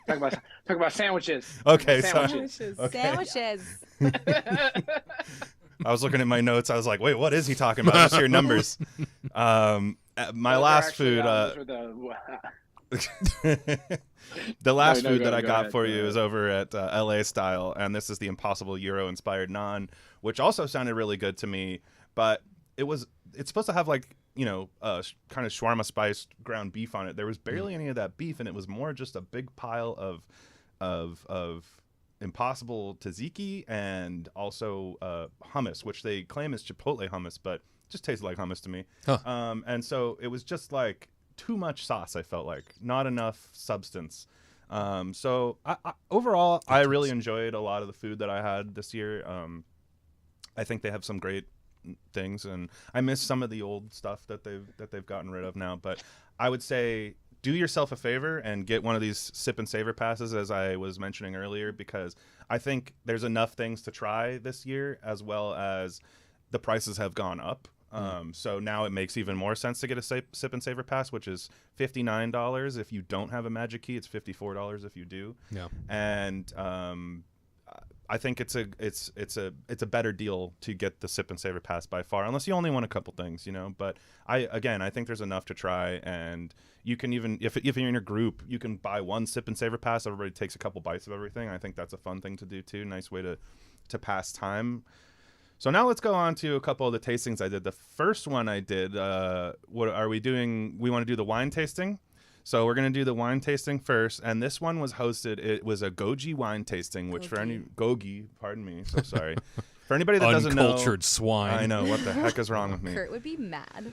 talking about sandwiches. Okay, Sandwiches. Okay. Sandwiches. I was looking at my notes. I was like, wait, what is he talking about? Just your numbers. My Those last are actually, food. those are the- The last No, food that go I got ahead, for go you ahead. is over at LA Style, and this is the Impossible Euro inspired naan, which also sounded really good to me. But it's supposed to have like kind of shawarma spiced ground beef on it. There was barely any of that beef, and it was more just a big pile of Impossible tzatziki and also hummus, which they claim is Chipotle hummus, but just tasted like hummus to me. Huh. And so it was just like too much sauce. I felt like not enough substance. So overall, I really enjoyed a lot of the food that I had this year. I think they have some great things, and I miss some of the old stuff that they've gotten rid of now. But I would say do yourself a favor and get one of these sip and savor passes, as I was mentioning earlier, because I think there's enough things to try this year, as well as the prices have gone up. So now it makes even more sense to get a sip and savor pass, which is $59 if you don't have a magic key. It's $54 if you do. yeah. And I think it's a better deal to get the sip and savor pass by far, unless you only want a couple things, But I think there's enough to try, and you can even if you're in a group, you can buy one sip and savor pass. Everybody takes a couple bites of everything. I think that's a fun thing to do too. Nice way to pass time. So now let's go on to a couple of the tastings I did. The first one I did, what are we doing? We want to do the wine tasting. So we're going to do the wine tasting first. And this one was hosted, it was a goji wine tasting, which for any, gogi, pardon me, so sorry. For anybody that doesn't know. Uncultured swine. I know, what the heck is wrong with me? Kurt would be mad.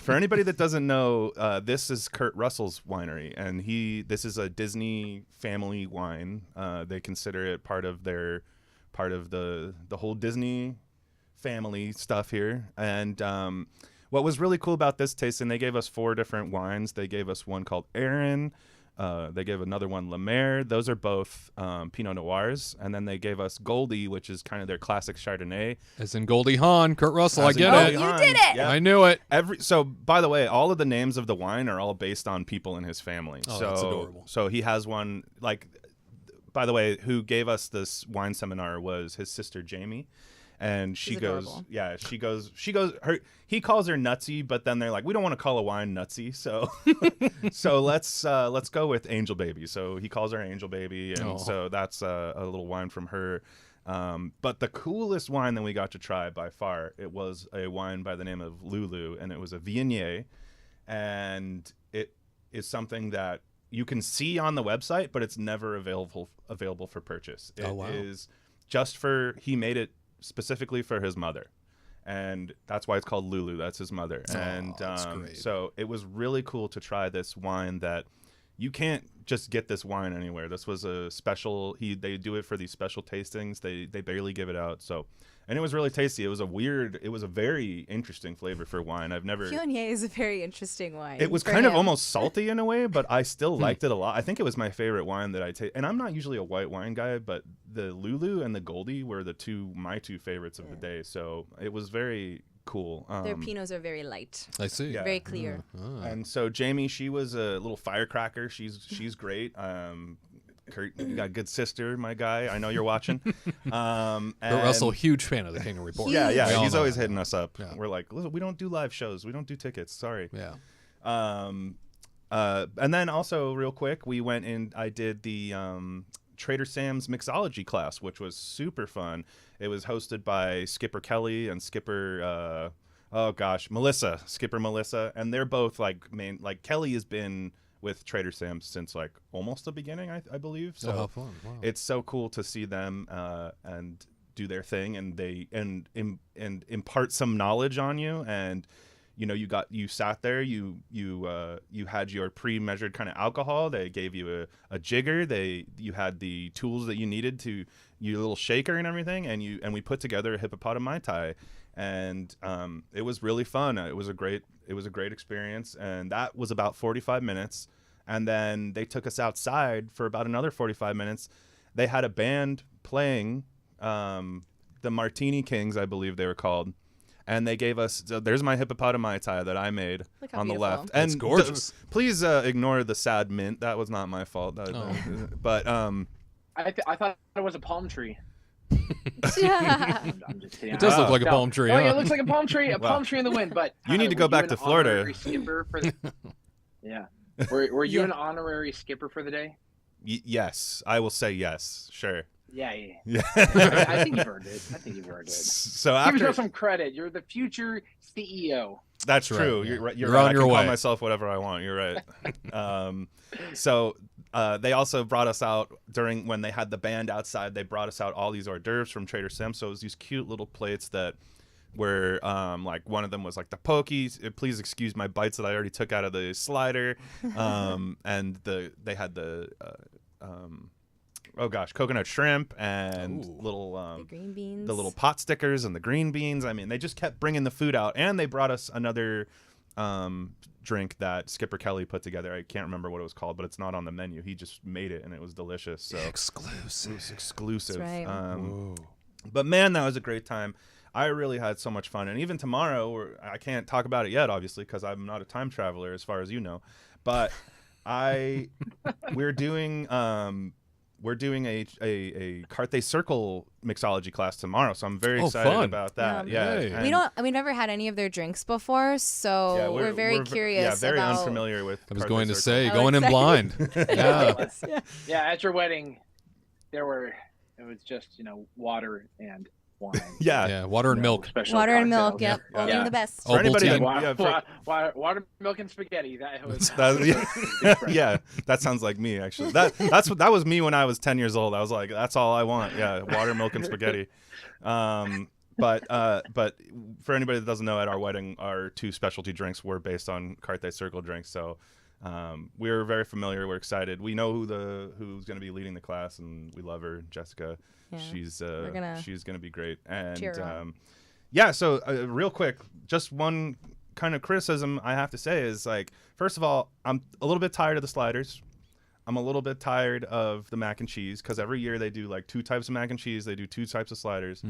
For anybody that doesn't know, this is Kurt Russell's winery, and this is a Disney family wine. They consider it part of the whole Disney family stuff here. And what was really cool about this tasting, they gave us 4 different wines. They gave us one called Aaron. They gave another one La Mer. Those are both Pinot Noirs. And then they gave us Goldie, which is kind of their classic Chardonnay. As in Goldie Hawn, Kurt Russell. I As in get Goldie it. Hawn. did it! Yep. I knew it. So, by the way, all of the names of the wine are all based on people in his family. Oh, so, that's adorable. So he has one, like, by the way, who gave us this wine seminar was his sister Jamie. And she She's goes, adorable. yeah, she goes, he calls her nutsy, but then they're like, we don't want to call a wine nutsy. So, so let's go with Angel Baby. So he calls her Angel Baby. And so that's a little wine from her. But the coolest wine that we got to try by far, it was a wine by the name of Lulu, and it was a Viognier, and it is something that you can see on the website, but it's never available for purchase. It is just he made it specifically for his mother, and that's why it's called Lulu. That's his mother. And so it was really cool to try this wine that you can't just get this wine anywhere. This was a special. They do it for these special tastings. They barely give it out. So, and it was really tasty. It was a very interesting flavor for wine. I've never. Viognier is a very interesting wine. It was kind of almost salty in a way, but I still liked it a lot. I think it was my favorite wine that I taste. And I'm not usually a white wine guy, but the Lulu and the Goldie were my two favorites of the day. So it was very cool. Their Pinots are very light. I see. Yeah. Very clear. And so Jamie, she was a little firecracker. She's great. Kurt, you got a good sister, my guy. I know you're watching. Kurt Russell, huge fan of the Kingdom Report. Yeah, We all he's know always that. hitting us up. Yeah. We're like, listen, we don't do live shows. We don't do tickets. Sorry. Yeah. And then also real quick, we went and I did the Trader Sam's mixology class, which was super fun. It was hosted by Skipper Kelly and Skipper Skipper Melissa, and they're both like Kelly has been with Trader Sam's since like almost the beginning, I believe. So how fun. Wow. It's so cool to see them and do their thing, and they and impart some knowledge on you. And you sat there, you had your pre-measured kind of alcohol. They gave you a jigger. You had the tools that you needed to your little shaker and everything, and we put together a hippopotami Mai Tai, and it was really fun. It was a great experience, and that was about 45 minutes. And then they took us outside for about another 45 minutes. They had a band playing, the Martini Kings, I believe they were called. And they gave us, there's my hippopotami Mai Tai that I made Look how on the beautiful. left. It's And gorgeous. Please ignore the sad mint. That was not my fault. But I thought it was a palm tree. Yeah. I'm just kidding. It does look like a palm tree. Oh, yeah, huh? it looks like a palm tree. A palm tree in the wind. But You need to go were back an to Florida. honorary skipper for the... Yeah. Were you an honorary skipper for the day? yes, I will say yes. Sure. Yeah. Yeah. I think you've earned it. So Give after yourself some credit. You're the future CEO. that's right, true. yeah. You're right. You're, You're right. on I your can call way. myself whatever I want. You're right. So they also brought us out when they had the band outside. They brought us out all these hors d'oeuvres from Trader Sam's. So it was these cute little plates that were like one of them was like the pokies. Please excuse my bites that I already took out of the slider. And they had the coconut shrimp and little The green beans. the little pot stickers and the green beans. I mean, they just kept bringing the food out, and they brought us another drink that Skipper Kelly put together. I can't remember what it was called, but it's not on the menu. He just made it, and it was delicious. So Exclusive. it was exclusive. That's right. But man, that was a great time. I really had so much fun, and even tomorrow, I can't talk about it yet, obviously, because I'm not a time traveler, as far as you know. But we're doing a Carthay Circle mixology class tomorrow, so I'm very excited fun. about that. Yeah, Hey. and We've never had any of their drinks before, so yeah, we're very curious. Yeah, very about... unfamiliar with. I was Carthay going to Circle. say, Oh, going in excited. blind. Yeah. Yeah, at your wedding, it was just, water and wine. Yeah. Yeah, water and No milk. special Water and cocktails. milk. Yep, Yeah. only Yeah. the best. For anybody that, Ovaltine. Water, milk, and spaghetti. That was yeah, that sounds like me actually. That was me when I was 10 years old. I was like, that's all I want. Yeah, water, milk, and spaghetti. But for anybody that doesn't know, at our wedding, our two specialty drinks were based on Carthay Circle drinks. So we were very familiar. We're excited. We know who's going to be leading the class, and we love her, Jessica. Yeah. She's gonna she's going to be great. And cheer her on. yeah, so real quick, just one kind of criticism I have to say is, like, first of all, I'm a little bit tired of the sliders. I'm a little bit tired of the mac and cheese, because every year they do like 2 types of mac and cheese. They do 2 types of sliders.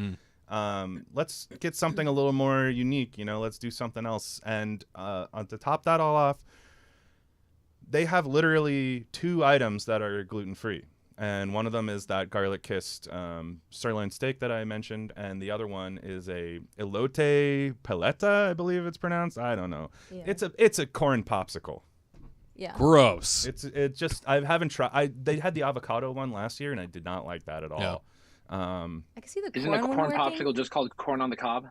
Let's get something a little more unique. Let's do something else. And to top that all off, they have literally 2 items that are gluten-free. and one of them is that garlic kissed sirloin steak that I mentioned, and the other one is a elote paleta, I believe it's pronounced. I don't know. Yeah. It's a corn popsicle. Yeah. Gross. It just I haven't tried. They had the avocado one last year, and I did not like that at all. Yeah. I can see the Isn't corn a one corn working. popsicle just called corn on the cob?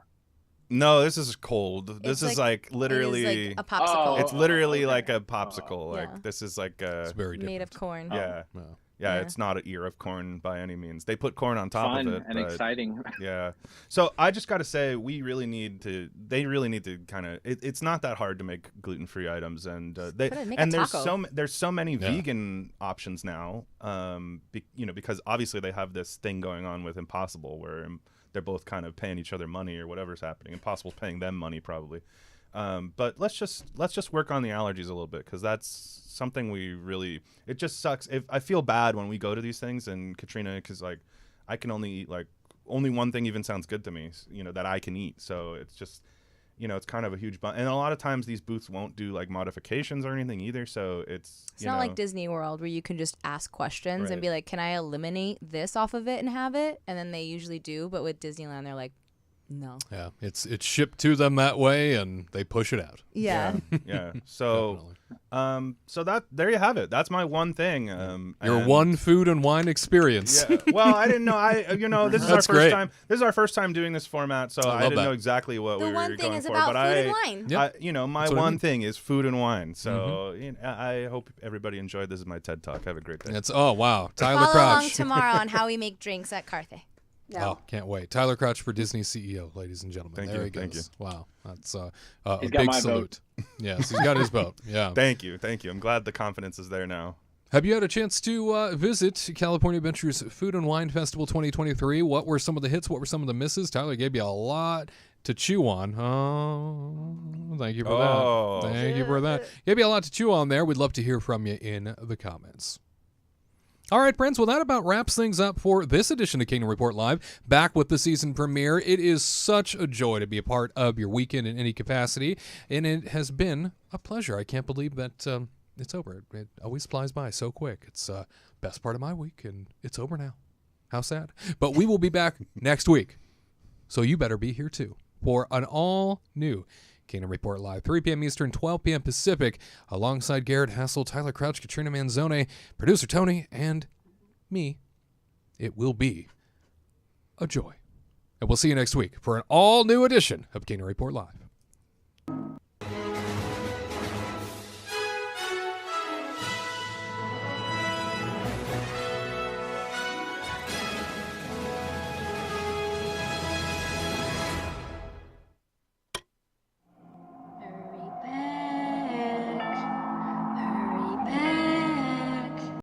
No, this is cold. This It's is like literally. It is like a popsicle. It's literally okay. like a popsicle. Yeah. Like this is like It's very different. made of corn. yeah. Yeah. Yeah, Yeah. it's not an ear of corn by any means. They put corn on top Fun of it. and but, exciting. Yeah. So I just got to say, they really need to kind of, it's not that hard to make gluten-free items. And make a taco. there's so many Yeah. vegan options now, because obviously they have this thing going on with Impossible where they're both kind of paying each other money or whatever's happening. Impossible's paying them money probably. But let's just work on the allergies a little bit, because that's something it just sucks. I feel bad when we go to these things, and Katrina, because like I can only eat only one thing even sounds good to me, that I can eat. So it's just, it's kind of a huge and a lot of times these booths won't do like modifications or anything either. So it's not like Disney World where you can just ask questions Right. and be like, can I eliminate this off of it and have it? And then they usually do. But with Disneyland, they're like, no. Yeah, it's shipped to them that way, and they push it out. Yeah. yeah. So so there you have it. That's my one thing. Your and- one food and wine experience. Yeah. Well, I didn't know. This is our That's first great. time. This is our first time doing this format, so I love didn't that. know exactly what The we were one thing going is for. about but food and wine. Yep. my That's what I one mean. thing is food and wine. So I hope everybody enjoyed. This is my TED Talk. Have a great day. It's wow, Tyler Follow along Crouch. tomorrow on how we make drinks at Carthay. Oh, can't wait. Tyler Crouch for Disney CEO, ladies and gentlemen. Thank there you, he goes. thank you. Wow, that's a He's got big my salute. Yes, he's got his vote. Yeah. Thank you. I'm glad the confidence is there now. Have you had a chance to visit California Adventures Food and Wine Festival 2023? What were some of the hits? What were some of the misses? Tyler gave you a lot to chew on. Oh, thank you for Oh. that. Thank you for that. Gave you a lot to chew on there. We'd love to hear from you in the comments. All right, friends. Well, that about wraps things up for this edition of Kingdom Report Live. Back with the season premiere. It is such a joy to be a part of your weekend in any capacity, and it has been a pleasure. I can't believe that it's over. It always flies by so quick. It's best part of my week, and it's over now. How sad. But we will be back next week, so you better be here too for an all-new Kingdom Report Live, 3 p.m. Eastern, 12 p.m. Pacific, alongside Garrett Hassel, Tyler Crouch, Katrina Manzone, producer Tony, and me. It will be a joy. And we'll see you next week for an all-new edition of Kingdom Report Live.